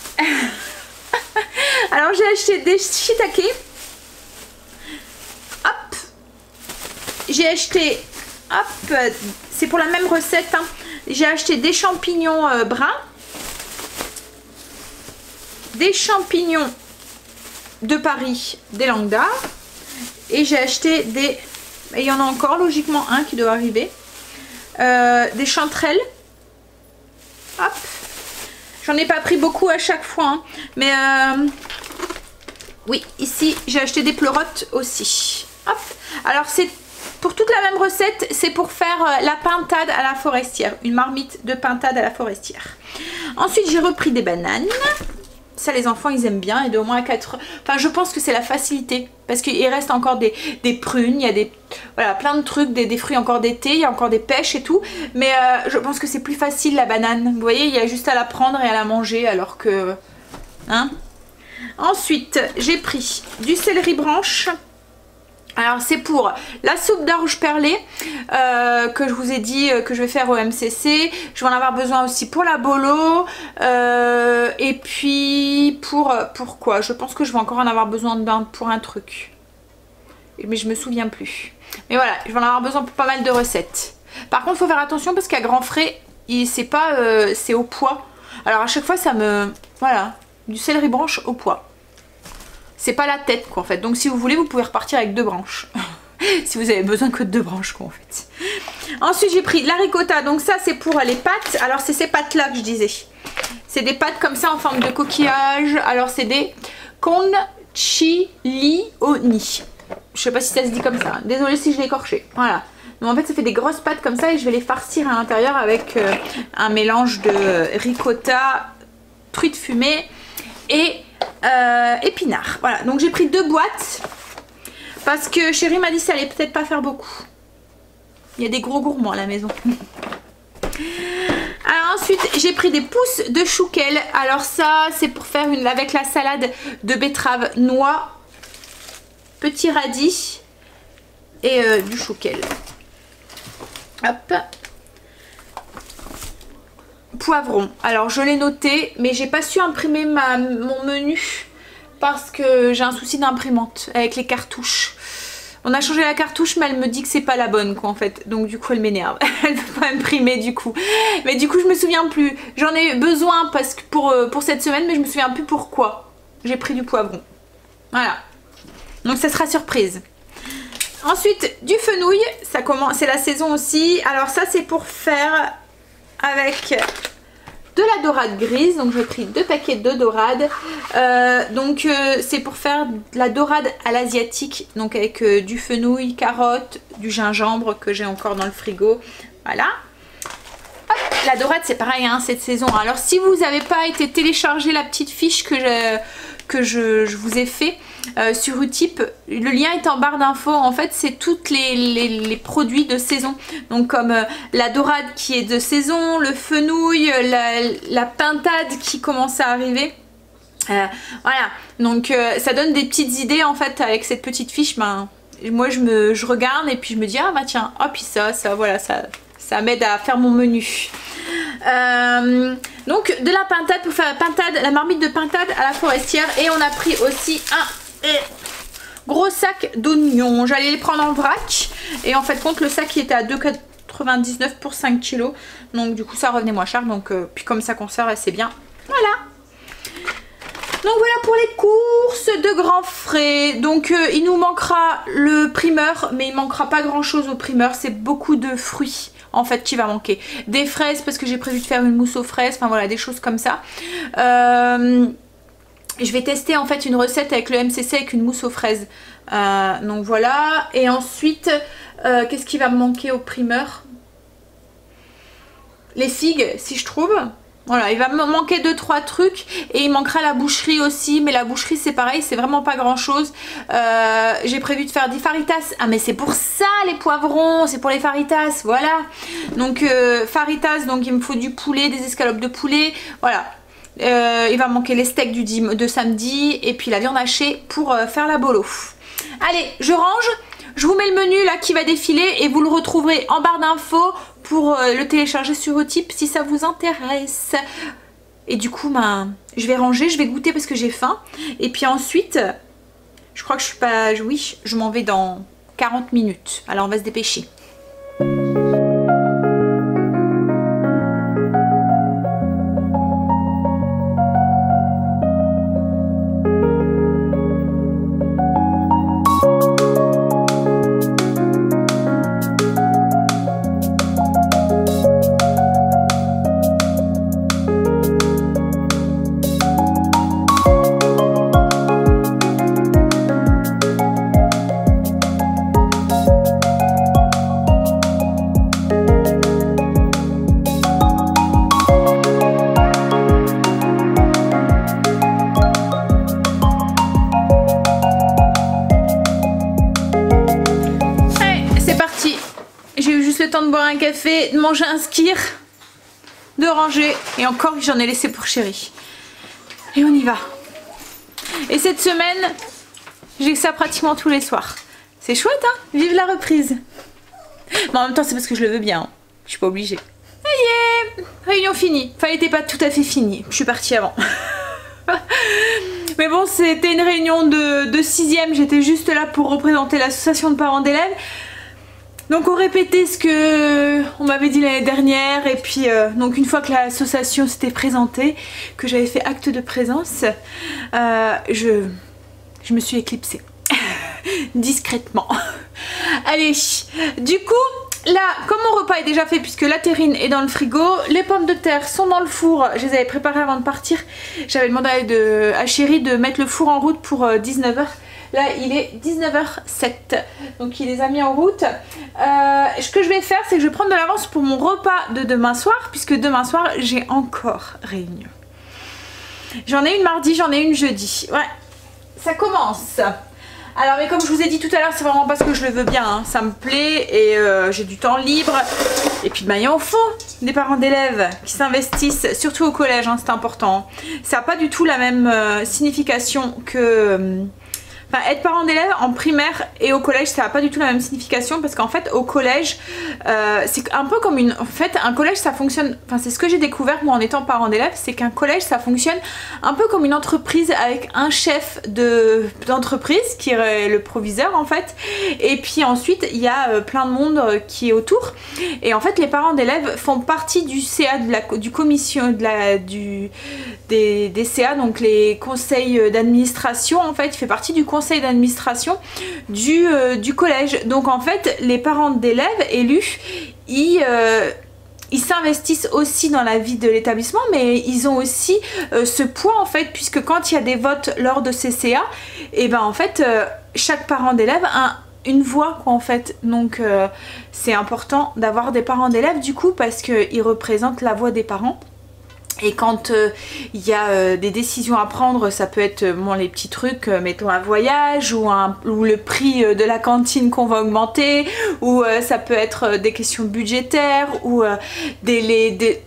Alors j'ai acheté des shiitake, hop, j'ai acheté... Hop, c'est pour la même recette, hein. J'ai acheté des champignons bruns, des champignons de Paris, des langues d'art, et j'ai acheté des... Et il y en a encore logiquement un qui doit arriver, des chanterelles. Hop, j'en ai pas pris beaucoup à chaque fois, hein. Mais oui, ici j'ai acheté des pleurotes aussi. Hop, alors c'est... Pour toute la même recette, c'est pour faire la pintade à la forestière. Une marmite de pintade à la forestière. Ensuite, j'ai repris des bananes. Ça les enfants ils aiment bien et de au moins à 4 heures. Enfin je pense que c'est la facilité. Parce qu'il reste encore des prunes, il y a des voilà, plein de trucs, des fruits encore d'été, il y a encore des pêches et tout. Mais je pense que c'est plus facile la banane. Vous voyez, il y a juste à la prendre et à la manger alors que... Hein? Ensuite, j'ai pris du céleri branche. Alors c'est pour la soupe d'orge perlée que je vous ai dit que je vais faire au MCC. Je vais en avoir besoin aussi pour la bolo. Et puis pour quoi? Je pense que je vais encore en avoir besoin pour un truc. Mais je me souviens plus. Mais voilà, je vais en avoir besoin pour pas mal de recettes. Par contre, il faut faire attention parce qu'à grand frais, c'est pas c'est au poids. Alors à chaque fois ça me... Voilà, du céleri branche au poids. C'est pas la tête quoi en fait. Donc si vous voulez vous pouvez repartir avec 2 branches. Si vous avez besoin que de 2 branches quoi en fait. Ensuite j'ai pris la ricotta. Donc ça c'est pour les pâtes. Alors c'est ces pâtes là que je disais. C'est des pâtes comme ça en forme de coquillage. Alors c'est des concilioni. Je sais pas si ça se dit comme ça. Désolée si je l'ai écorché. Voilà. Donc en fait ça fait des grosses pâtes comme ça. Et je vais les farcir à l'intérieur avec un mélange de ricotta, truite fumée et... épinards. Voilà, donc j'ai pris 2 boîtes parce que chérie m'a dit ça allait peut-être pas faire beaucoup. Il y a des gros gourmands à la maison. Alors ensuite j'ai pris des pousses de chouquel. Alors ça c'est pour faire avec la salade de betterave, noix, petits radis et du chouquel. Hop. Poivron, alors je l'ai noté mais j'ai pas su imprimer mon menu parce que j'ai un souci d'imprimante avec les cartouches. On a changé la cartouche mais elle me dit que c'est pas la bonne quoi en fait, donc du coup elle m'énerve. Elle veut pas imprimer du coup. Mais du coup je me souviens plus. J'en ai besoin parce que pour cette semaine mais je me souviens plus pourquoi. J'ai pris du poivron. Voilà. Donc ça sera surprise. Ensuite du fenouil, ça commence, c'est la saison aussi. Alors ça c'est pour faire avec de la dorade grise. Donc j'ai pris 2 paquets de dorade. C'est pour faire de la dorade à l'asiatique. Donc avec du fenouil, carottes, du gingembre que j'ai encore dans le frigo. Voilà. Hop, la dorade c'est pareil hein, cette saison. Alors si vous n'avez pas été télécharger la petite fiche que je vous ai fait sur Utip, le lien est en barre d'infos. En fait c'est tous les produits de saison, donc comme la dorade qui est de saison, le fenouil, la pintade qui commence à arriver. Voilà, donc ça donne des petites idées en fait avec cette petite fiche. Ben, moi je regarde et puis je me dis ah bah tiens, hop, puis ça voilà, ça m'aide à faire mon menu. Donc de la pintade pour faire la marmite de pintade à la forestière. Et on a pris aussi un gros sac d'oignons. J'allais les prendre en vrac et en fait compte le sac il était à 2,99 pour 5 kilos. Donc du coup ça revenait moins cher. Donc puis comme ça conserve c'est bien. Voilà. Donc voilà pour les courses de grands frais. Donc il nous manquera le primeur, mais il manquera pas grand chose au primeur. C'est beaucoup de fruits en fait qui va manquer. Des fraises parce que j'ai prévu de faire une mousse aux fraises. Enfin voilà, des choses comme ça. Je vais tester en fait une recette avec le MCC avec une mousse aux fraises. Donc voilà. Et ensuite, qu'est-ce qui va me manquer au primeur? Les figues si je trouve. Voilà, il va me manquer 2-3 trucs et il manquera la boucherie aussi, mais la boucherie c'est pareil, c'est vraiment pas grand chose. J'ai prévu de faire des faritas. Ah mais c'est pour ça les poivrons, c'est pour les faritas, voilà. Donc faritas, donc il me faut du poulet, des escalopes de poulet, voilà. Il va me manquer les steaks de samedi et puis la viande hachée pour faire la bolo. Allez, je range. Je vous mets le menu là qui va défiler et vous le retrouverez en barre d'infos pour le télécharger sur Utip si ça vous intéresse. Et du coup, je vais ranger, je vais goûter parce que j'ai faim. Et puis ensuite, je crois que je suis pas... Oui, je m'en vais dans 40 minutes. Alors on va se dépêcher. j'ai eu juste le temps de boire un café, de manger un skyr, de ranger et encore j'en ai laissé pour Chérie. Et on y va. Et cette semaine, j'ai que ça pratiquement tous les soirs. C'est chouette hein, vive la reprise. Mais en même temps c'est parce que je le veux bien, hein. Je suis pas obligée. Ça y est, réunion finie. Enfin elle était pas tout à fait finie, je suis partie avant. Mais bon c'était une réunion de 6e, j'étais juste là pour représenter l'association de parents d'élèves. Donc on répétait ce que on m'avait dit l'année dernière et puis donc une fois que l'association s'était présentée, que j'avais fait acte de présence, je me suis éclipsée discrètement. Allez, du coup là comme mon repas est déjà fait puisque la terrine est dans le frigo, les pommes de terre sont dans le four, je les avais préparées avant de partir, j'avais demandé à Chérie de mettre le four en route pour 19 h. Là il est 19h07, donc il les a mis en route. Ce que je vais faire c'est que je vais prendre de l'avance pour mon repas de demain soir, puisque demain soir j'ai encore réunion. J'en ai une mardi, j'en ai une jeudi. Ouais, ça commence. Alors mais comme je vous ai dit tout à l'heure, c'est vraiment parce que je le veux bien, hein. Ça me plaît et j'ai du temps libre. Et puis il en faut des parents d'élèves qui s'investissent, surtout au collège, hein, c'est important. Ça n'a pas du tout la même signification que... Enfin, être parent d'élève en primaire et au collège ça n'a pas du tout la même signification, parce qu'en fait au collège c'est un peu comme une... En fait un collège ça fonctionne, enfin c'est ce que j'ai découvert moi en étant parent d'élève, c'est qu'un collège ça fonctionne un peu comme une entreprise avec un chef d'entreprise qui est le proviseur en fait, et puis ensuite il y a plein de monde qui est autour, et en fait les parents d'élèves font partie du CA, du commission des CA, donc les conseils d'administration en fait, il fait partie du conseil d'administration du collège. Donc en fait les parents d'élèves élus ils s'investissent aussi dans la vie de l'établissement, mais ils ont aussi ce poids en fait, puisque quand il y a des votes lors de ces CA, et ben en fait chaque parent d'élève a une voix quoi en fait, donc c'est important d'avoir des parents d'élèves du coup, parce qu'ils représentent la voix des parents. Et quand il y a des décisions à prendre, ça peut être les petits trucs, mettons un voyage ou le prix de la cantine qu'on va augmenter, ou ça peut être des questions budgétaires, ou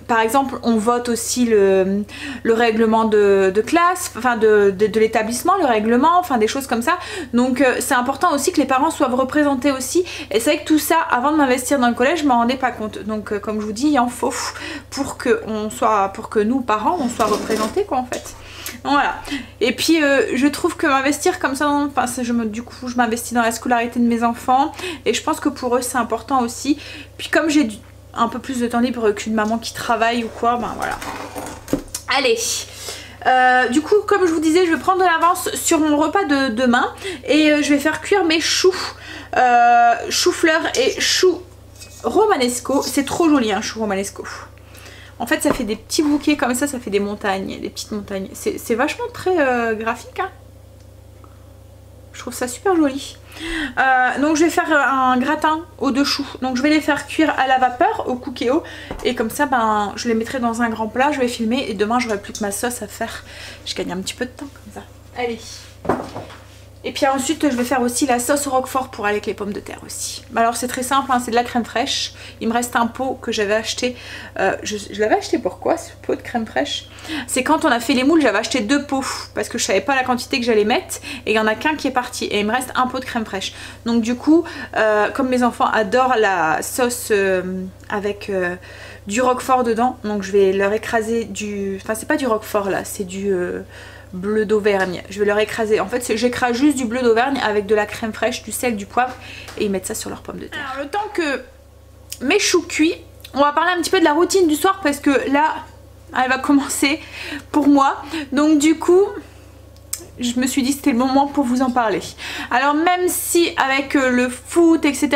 par exemple on vote aussi le règlement de classe, enfin de l'établissement, le règlement, enfin des choses comme ça. Donc c'est important aussi que les parents soient représentés aussi, et c'est vrai que tout ça avant de m'investir dans le collège je m'en rendais pas compte. Donc comme je vous dis il en faut pour que nous parents on soit représentés quoi en fait. Donc, voilà. Et puis je trouve que m'investir comme ça, du coup je m'investis dans la scolarité de mes enfants, et je pense que pour eux c'est important aussi. Puis comme j'ai un peu plus de temps libre qu'une maman qui travaille ou quoi, ben voilà. Allez, du coup comme je vous disais je vais prendre de l'avance sur mon repas de demain, et je vais faire cuire mes choux, chou-fleur et chou romanesco. C'est trop joli un chou romanesco. En fait ça fait des petits bouquets comme ça fait des montagnes, des petites montagnes. C'est vachement très graphique hein. Je trouve ça super joli. Donc je vais faire un gratin aux 2 choux. Donc je vais les faire cuire à la vapeur au Cookéo, et comme ça ben je les mettrai dans un grand plat, je vais filmer, et demain j'aurai plus que ma sauce à faire. Je gagne un petit peu de temps comme ça. Allez. Et puis ensuite je vais faire aussi la sauce au roquefort pour aller avec les pommes de terre aussi. Alors c'est très simple hein, c'est de la crème fraîche. Il me reste un pot que j'avais acheté. Je l'avais acheté pourquoi ce pot de crème fraîche? C'est quand on a fait les moules, j'avais acheté 2 pots parce que je savais pas la quantité que j'allais mettre, et il y en a qu'un qui est parti, et il me reste un pot de crème fraîche. Donc du coup comme mes enfants adorent la sauce avec du roquefort dedans, donc je vais leur écraser du... Enfin c'est pas du roquefort là, c'est du... bleu d'Auvergne. Je vais leur écraser. En fait, j'écrase juste du bleu d'Auvergne avec de la crème fraîche, du sel, du poivre, et ils mettent ça sur leurs pommes de terre. Alors, le temps que mes choux cuits, on va parler un petit peu de la routine du soir, parce que là, elle va commencer pour moi. Donc, du coup, je me suis dit c'était le moment pour vous en parler. Alors même si avec le foot etc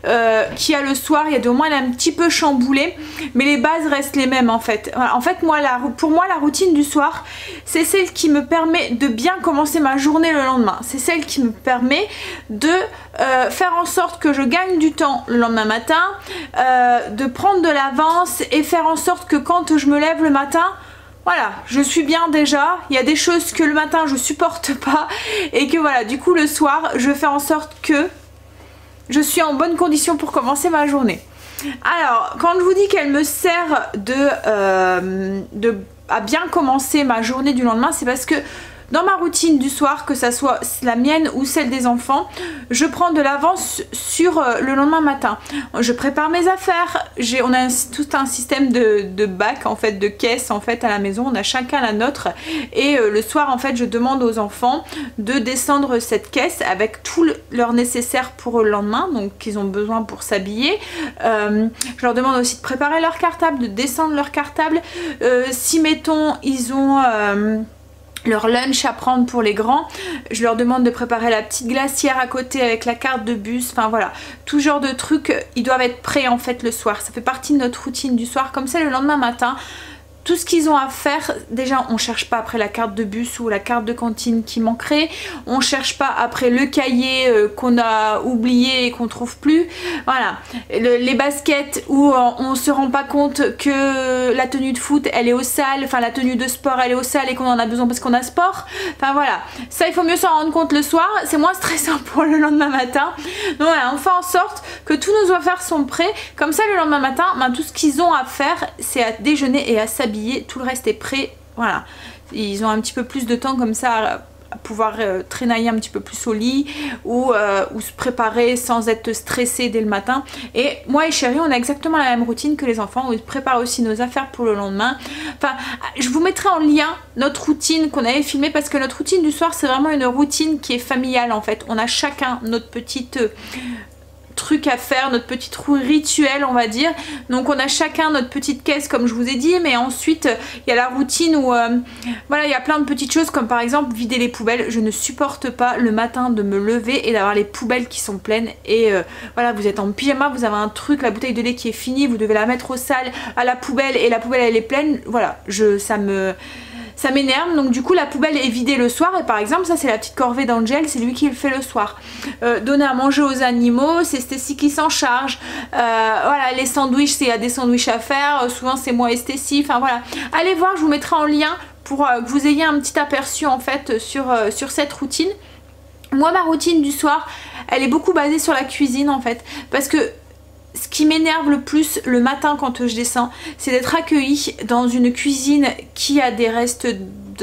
qu'il y a le soir, il y a au moins un petit peu chamboulé, mais les bases restent les mêmes en fait. En fait moi pour moi la routine du soir c'est celle qui me permet de bien commencer ma journée le lendemain. C'est celle qui me permet de faire en sorte que je gagne du temps le lendemain matin, de prendre de l'avance, et faire en sorte que quand je me lève le matin, voilà, je suis bien déjà. Il y a des choses que le matin je supporte pas, et que voilà, du coup le soir je fais en sorte que je suis en bonne condition pour commencer ma journée. Alors, quand je vous dis qu'elle me sert à bien commencer ma journée du lendemain, c'est parce que dans ma routine du soir, que ça soit la mienne ou celle des enfants, je prends de l'avance sur le lendemain matin. Je prépare mes affaires, on a tout un système de bacs, en fait, de caisses en fait à la maison, on a chacun la nôtre et le soir en fait je demande aux enfants de descendre cette caisse avec tout leur nécessaire pour le lendemain, donc qu'ils ont besoin pour s'habiller. Je leur demande aussi de préparer leur cartable, de descendre leur cartable. Si mettons ils ont leur lunch à prendre pour les grands, je leur demande de préparer la petite glacière à côté avec la carte de bus, enfin voilà, tout genre de trucs, ils doivent être prêts en fait le soir, ça fait partie de notre routine du soir, comme ça le lendemain matin, tout ce qu'ils ont à faire, déjà on cherche pas après la carte de bus ou la carte de cantine qui manquerait, on cherche pas après le cahier qu'on a oublié et qu'on trouve plus, voilà, les baskets où on se rend pas compte que la tenue de foot elle est au sale, enfin la tenue de sport elle est au sale et qu'on en a besoin parce qu'on a sport, enfin voilà, ça il faut mieux s'en rendre compte le soir, c'est moins stressant pour le lendemain matin, donc voilà, on fait en sorte que tous nos affaires sont prêts, comme ça le lendemain matin, ben, tout ce qu'ils ont à faire c'est à déjeuner et à s'habiller, tout le reste est prêt, voilà, ils ont un petit peu plus de temps comme ça à pouvoir traînailler un petit peu plus au lit ou se préparer sans être stressé dès le matin. Et moi et chérie on a exactement la même routine que les enfants, on prépare aussi nos affaires pour le lendemain. Enfin je vous mettrai en lien notre routine qu'on avait filmée parce que notre routine du soir c'est vraiment une routine qui est familiale en fait, on a chacun notre petite truc à faire, notre petit rituel on va dire, donc on a chacun notre petite caisse comme je vous ai dit, mais ensuite il y a la routine où voilà, il y a plein de petites choses comme par exemple vider les poubelles. Je ne supporte pas le matin de me lever et d'avoir les poubelles qui sont pleines et voilà, vous êtes en pyjama, vous avez un truc, la bouteille de lait qui est finie, vous devez la mettre au sale à la poubelle et la poubelle elle est pleine, voilà, ça m'énerve, donc du coup la poubelle est vidée le soir et par exemple ça c'est la petite corvée d'Angel, c'est lui qui le fait le soir. Donner à manger aux animaux, c'est Stécie qui s'en charge. Voilà, les sandwichs, s'il y a des sandwichs à faire, souvent c'est moi et Stécie, enfin voilà. Allez voir, je vous mettrai en lien pour que vous ayez un petit aperçu en fait sur cette routine. Moi ma routine du soir, elle est beaucoup basée sur la cuisine en fait, parce que ce qui m'énerve le plus le matin quand je descends, c'est d'être accueillie dans une cuisine qui a des restes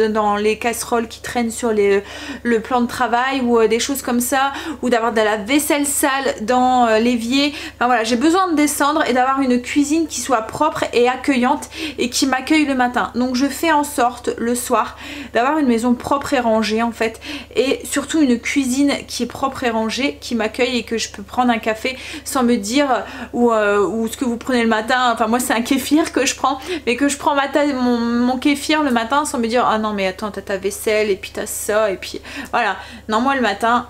dans les casseroles qui traînent sur le plan de travail ou des choses comme ça, ou d'avoir de la vaisselle sale dans l'évier. Enfin voilà, j'ai besoin de descendre et d'avoir une cuisine qui soit propre et accueillante et qui m'accueille le matin. Donc je fais en sorte le soir d'avoir une maison propre et rangée en fait, et surtout une cuisine qui est propre et rangée, qui m'accueille et que je peux prendre un café sans me dire ou ce que vous prenez le matin, enfin moi c'est un kéfir que je prends, mais que je prends mon kéfir le matin sans me dire ah non mais attends, t'as ta vaisselle et puis t'as ça et puis voilà. Non, moi le matin,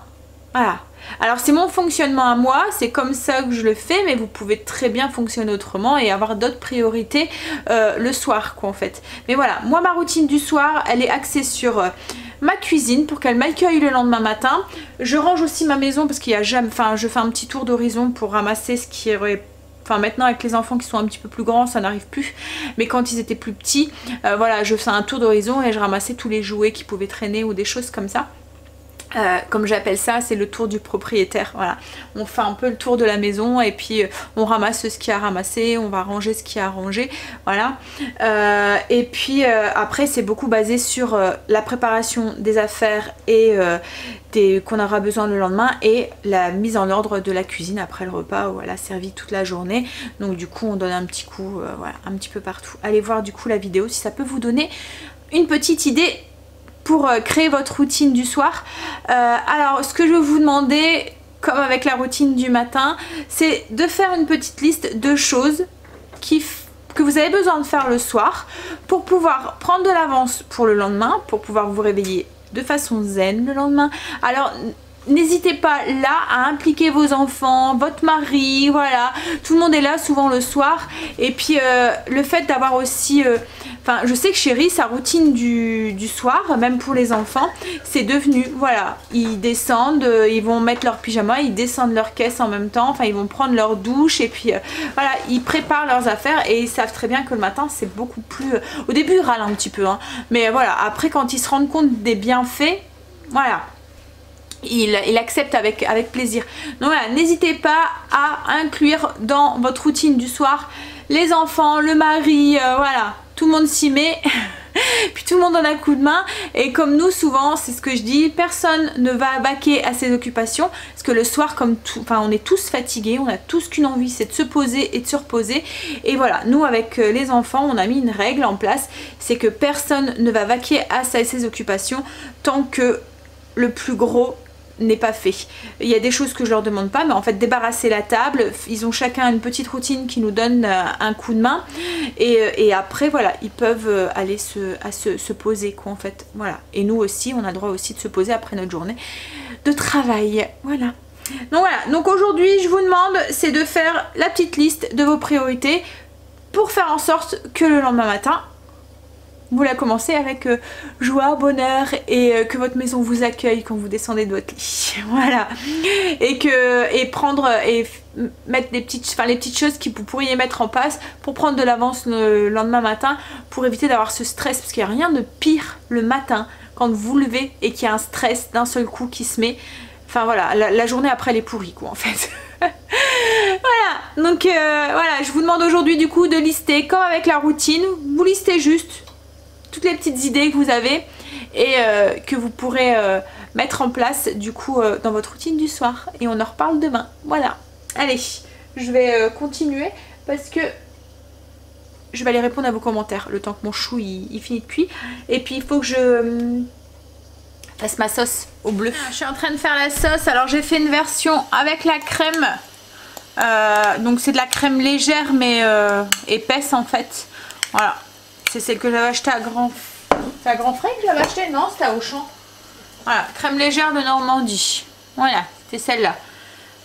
voilà. Alors c'est mon fonctionnement à moi, c'est comme ça que je le fais, mais vous pouvez très bien fonctionner autrement et avoir d'autres priorités le soir quoi en fait. Mais voilà, moi ma routine du soir elle est axée sur ma cuisine pour qu'elle m'accueille le lendemain matin. Je range aussi ma maison parce qu'il y a jamais, enfin je fais un petit tour d'horizon pour ramasser ce qui aurait. Enfin maintenant avec les enfants qui sont un petit peu plus grands ça n'arrive plus, mais quand ils étaient plus petits voilà, je faisais un tour d'horizon et je ramassais tous les jouets qui pouvaient traîner ou des choses comme ça. Comme j'appelle ça, c'est le tour du propriétaire, voilà. On fait un peu le tour de la maison et puis on ramasse ce qu'il y a à ramasser, on va ranger ce qu'il y a à ranger, voilà. Et puis après c'est beaucoup basé sur la préparation des affaires et qu'on aura besoin le lendemain et la mise en ordre de la cuisine après le repas où elle a servi toute la journée. Donc du coup on donne un petit coup, voilà, un petit peu partout. Allez voir du coup la vidéo si ça peut vous donner une petite idée pour créer votre routine du soir. Alors ce que je vais vous demander, comme avec la routine du matin, c'est de faire une petite liste de choses que vous avez besoin de faire le soir pour pouvoir prendre de l'avance pour le lendemain, pour pouvoir vous réveiller de façon zen le lendemain. Alors n'hésitez pas là à impliquer vos enfants, votre mari, voilà, tout le monde est là souvent le soir. Et puis le fait d'avoir aussi enfin je sais que chérie, sa routine du soir, même pour les enfants, c'est devenu, voilà, ils descendent, ils vont mettre leur pyjama, ils descendent leur caisse en même temps, enfin ils vont prendre leur douche et puis voilà, ils préparent leurs affaires et ils savent très bien que le matin c'est beaucoup plus, au début ils râlent un petit peu hein, mais voilà, après quand ils se rendent compte des bienfaits, voilà. il accepte avec plaisir. Donc voilà, n'hésitez pas à inclure dans votre routine du soir les enfants, le mari, voilà, tout le monde s'y met. Puis tout le monde en a un coup de main, et comme nous souvent, c'est ce que je dis, personne ne va vaquer à ses occupations parce que le soir, comme tout, enfin on est tous fatigués, on a tous qu'une envie, c'est de se poser et de se reposer. Et voilà, nous avec les enfants, on a mis une règle en place, c'est que personne ne va vaquer à ses occupations tant que le plus gros n'est pas fait. Il y a des choses que je leur demande pas, mais en fait débarrasser la table, ils ont chacun une petite routine qui nous donne un coup de main, et après voilà, ils peuvent aller se poser quoi en fait, voilà. Et nous aussi, on a le droit aussi de se poser après notre journée de travail, voilà. Donc voilà, donc aujourd'hui je vous demande, c'est de faire la petite liste de vos priorités pour faire en sorte que le lendemain matin vous la commencez avec joie, bonheur, et que votre maison vous accueille quand vous descendez de votre lit. Voilà. Et prendre et mettre les petites choses que vous pourriez mettre en place pour prendre de l'avance le lendemain matin, pour éviter d'avoir ce stress, parce qu'il n'y a rien de pire le matin quand vous vous levez et qu'il y a un stress d'un seul coup qui se met. Enfin voilà, la journée après elle est pourrie quoi en fait. Voilà, donc voilà, je vous demande aujourd'hui du coup de lister, comme avec la routine, vous listez juste toutes les petites idées que vous avez et que vous pourrez mettre en place du coup dans votre routine du soir, et on en reparle demain. Voilà, allez, je vais continuer parce que je vais aller répondre à vos commentaires le temps que mon chou il finit de cuire, et puis il faut que je fasse ma sauce au bleu. Je suis en train de faire la sauce. Alors j'ai fait une version avec la crème, donc c'est de la crème légère mais épaisse en fait, voilà. C'est celle que j'avais achetée à Grand... C'est à Grand Frais que j'avais acheté? Non, c'était à Auchan. Voilà, crème légère de Normandie. Voilà, c'est celle-là.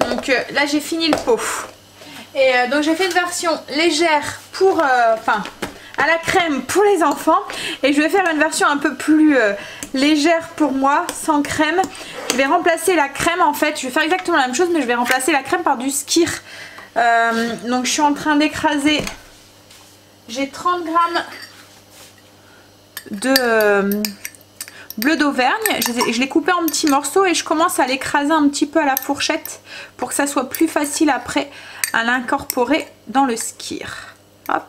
Donc là, j'ai fini le pot. Et donc j'ai fait une version légère pour... Enfin, à la crème pour les enfants. Et je vais faire une version un peu plus légère pour moi, sans crème. Je vais remplacer la crème, en fait. Je vais faire exactement la même chose, mais je vais remplacer la crème par du skyr. Donc je suis en train d'écraser... J'ai 30 grammes de bleu d'Auvergne. Je l'ai coupé en petits morceaux et je commence à l'écraser un petit peu à la fourchette pour que ça soit plus facile après à l'incorporer dans le skyr. Hop.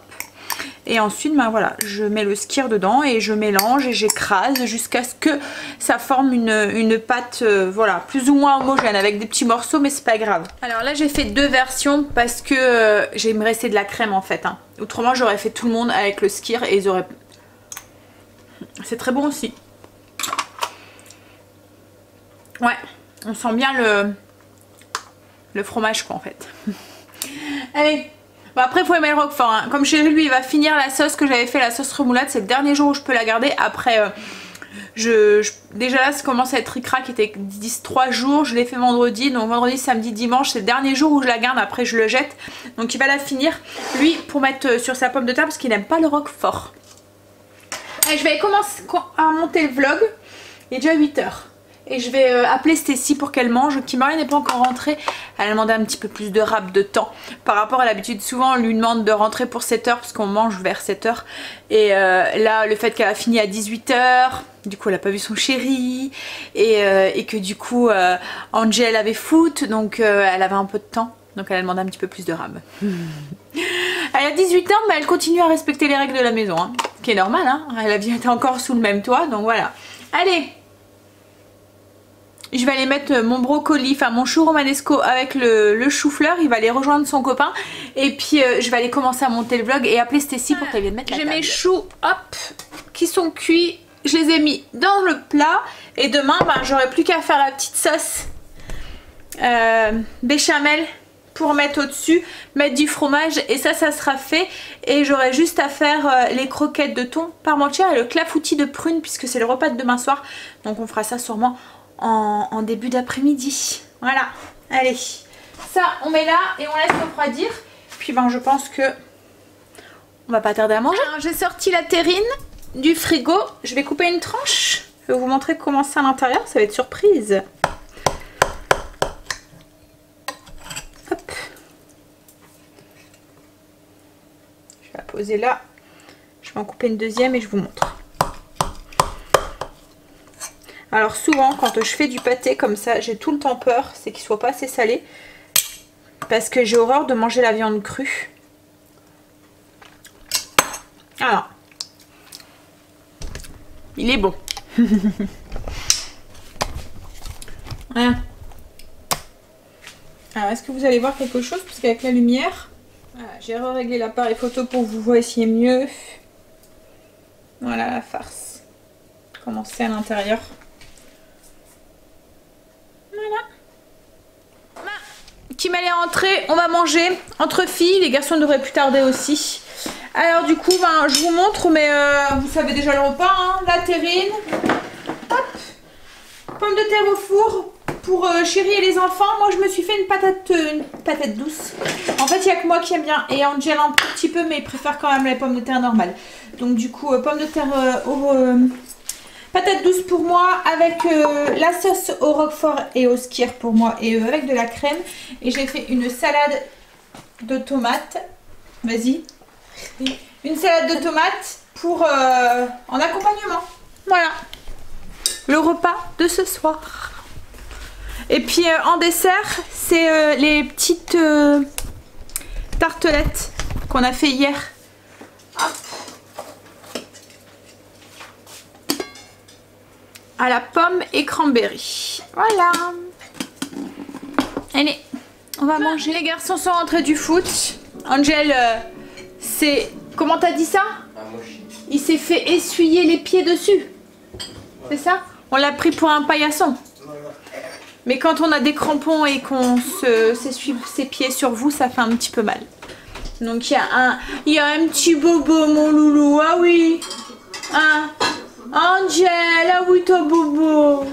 Et ensuite ben voilà, je mets le skyr dedans et je mélange et j'écrase jusqu'à ce que ça forme une pâte voilà, plus ou moins homogène avec des petits morceaux, mais c'est pas grave. Alors là j'ai fait deux versions parce que il me restait de la crème en fait, hein. Autrement j'aurais fait tout le monde avec le skyr et ils auraient... C'est très bon aussi. Ouais, on sent bien le fromage quoi en fait. Allez, bon, après il faut aimer le roquefort, hein. Comme chéri lui il va finir la sauce que j'avais fait, la sauce remoulade, c'est le dernier jour où je peux la garder. Après déjà là ça commence à être ric-rac, qui était 3 jours, je l'ai fait vendredi, donc vendredi, samedi, dimanche, c'est le dernier jour où je la garde, après je le jette. Donc il va la finir lui pour mettre sur sa pomme de terre parce qu'il n'aime pas le roquefort. Et je vais commencer à monter le vlog, il est déjà 8 h. Et je vais appeler Stécie pour qu'elle mange. Kimberly n'est pas encore rentrée. Elle a demandé un petit peu plus de rap de temps par rapport à l'habitude. Souvent on lui demande de rentrer pour 7 h parce qu'on mange vers 7 h. Et là le fait qu'elle a fini à 18 h, du coup elle n'a pas vu son chéri. Et que du coup Angel avait foot, donc elle avait un peu de temps. Donc elle a demandé un petit peu plus de rap. Elle a 18 ans mais elle continue à respecter les règles de la maison, hein. Ce qui est normal, hein. Elle a bien été encore sous le même toit, donc voilà. Allez, je vais aller mettre mon brocoli, enfin mon chou romanesco avec le chou-fleur. Il va aller rejoindre son copain. Et puis je vais aller commencer à monter le vlog et appeler Stécie pour qu'elle vienne mettre la table. J'ai mes choux, hop, qui sont cuits. Je les ai mis dans le plat. Et demain, ben, j'aurai plus qu'à faire la petite sauce béchamel pour mettre au-dessus, mettre du fromage. Et ça sera fait. Et j'aurai juste à faire les croquettes de thon parmentière et le clafoutis de prunes puisque c'est le repas de demain soir. Donc on fera ça sûrement en début d'après-midi. Voilà, allez, ça on met là et on laisse refroidir. Puis ben je pense que on va pas tarder à manger. J'ai sorti la terrine du frigo, je vais couper une tranche, je vais vous montrer comment c'est à l'intérieur, ça va être surprise. Hop, je vais la poser là, je vais en couper une deuxième et je vous montre. Alors souvent quand je fais du pâté comme ça, j'ai tout le temps peur, c'est qu'il soit pas assez salé. Parce que j'ai horreur de manger la viande crue. Alors. Il est bon. Voilà. Alors est-ce que vous allez voir quelque chose? Parce qu'avec la lumière, voilà, j'ai réglé l'appareil photo pour que vous voyiez mieux. Voilà la farce. Comment c'est à l'intérieur. Voilà. Qui m'allait rentrer, on va manger entre filles, les garçons devraient plus tarder aussi. Alors du coup, ben, je vous montre, mais vous savez déjà le repas, hein, la terrine, hop, pommes de terre au four pour Chérie et les enfants. Moi je me suis fait une patate douce. En fait il n'y a que moi qui aime bien, et Angel un petit peu, mais il préfère quand même les pommes de terre normales. Donc du coup, pommes de terre patate douce pour moi, avec la sauce au roquefort et au skyr pour moi, et avec de la crème. Et j'ai fait une salade de tomates. Vas-y. Une salade de tomates pour en accompagnement. Voilà. Le repas de ce soir. Et puis en dessert, c'est les petites tartelettes qu'on a fait hier. Hop. À la pomme et cranberry. Voilà. Allez, on va manger. Les garçons sont rentrés du foot. Angel, c'est... Comment t'as dit ça? Il s'est fait essuyer les pieds dessus. C'est ça? On l'a pris pour un paillasson. Mais quand on a des crampons et qu'on s'essuie ses pieds sur vous, ça fait un petit peu mal. Donc il y a un petit bobo, mon loulou. Ah oui. Hein? Angel, ah oui toi bobo.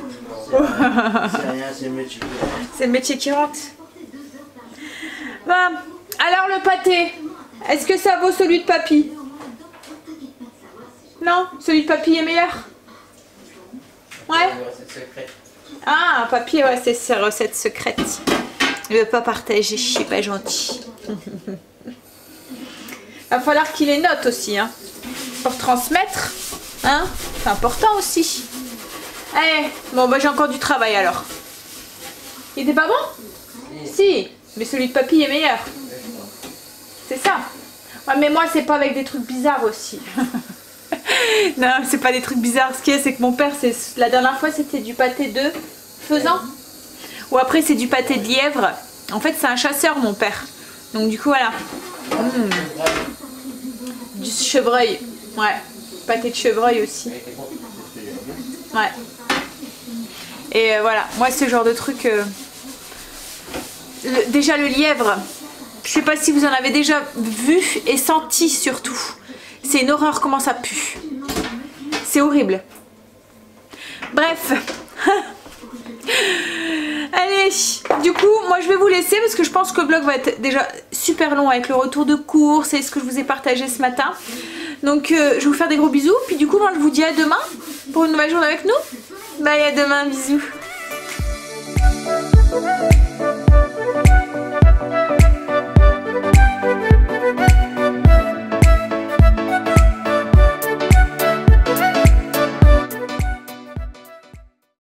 C'est rien, c'est le métier qui rentre. C'est le métier qui rentre. Bon, alors le pâté, est-ce que ça vaut celui de papy? Non, celui de papy est meilleur. Ouais. Ah, papy, ouais, c'est ses recettes secrètes. Il veut pas partager, je suis pas gentil. Va falloir qu'il les note aussi, hein, pour transmettre. Hein, c'est important aussi. Allez, bon bah j'ai encore du travail alors. Il était pas bon? Si, mais celui de papy est meilleur. C'est ça. Ouais, mais moi c'est pas avec des trucs bizarres aussi. Non, c'est pas des trucs bizarres. Ce qu'il y a, c'est que mon père, la dernière fois c'était du pâté de faisan. Ou après c'est du pâté de lièvre. En fait c'est un chasseur mon père. Donc du coup voilà. Du chevreuil. Ouais. Pâté de chevreuil aussi. Ouais. Et voilà, moi ce genre de truc... déjà le lièvre, je sais pas si vous en avez déjà vu et senti surtout. C'est une horreur comment ça pue. C'est horrible. Bref. Allez, du coup, moi je vais vous laisser parce que je pense que le vlog va être déjà super long avec le retour de course et ce que je vous ai partagé ce matin. Donc je vais vous faire des gros bisous. Puis du coup, moi, je vous dis à demain pour une nouvelle journée avec nous. Bye, à demain, bisous.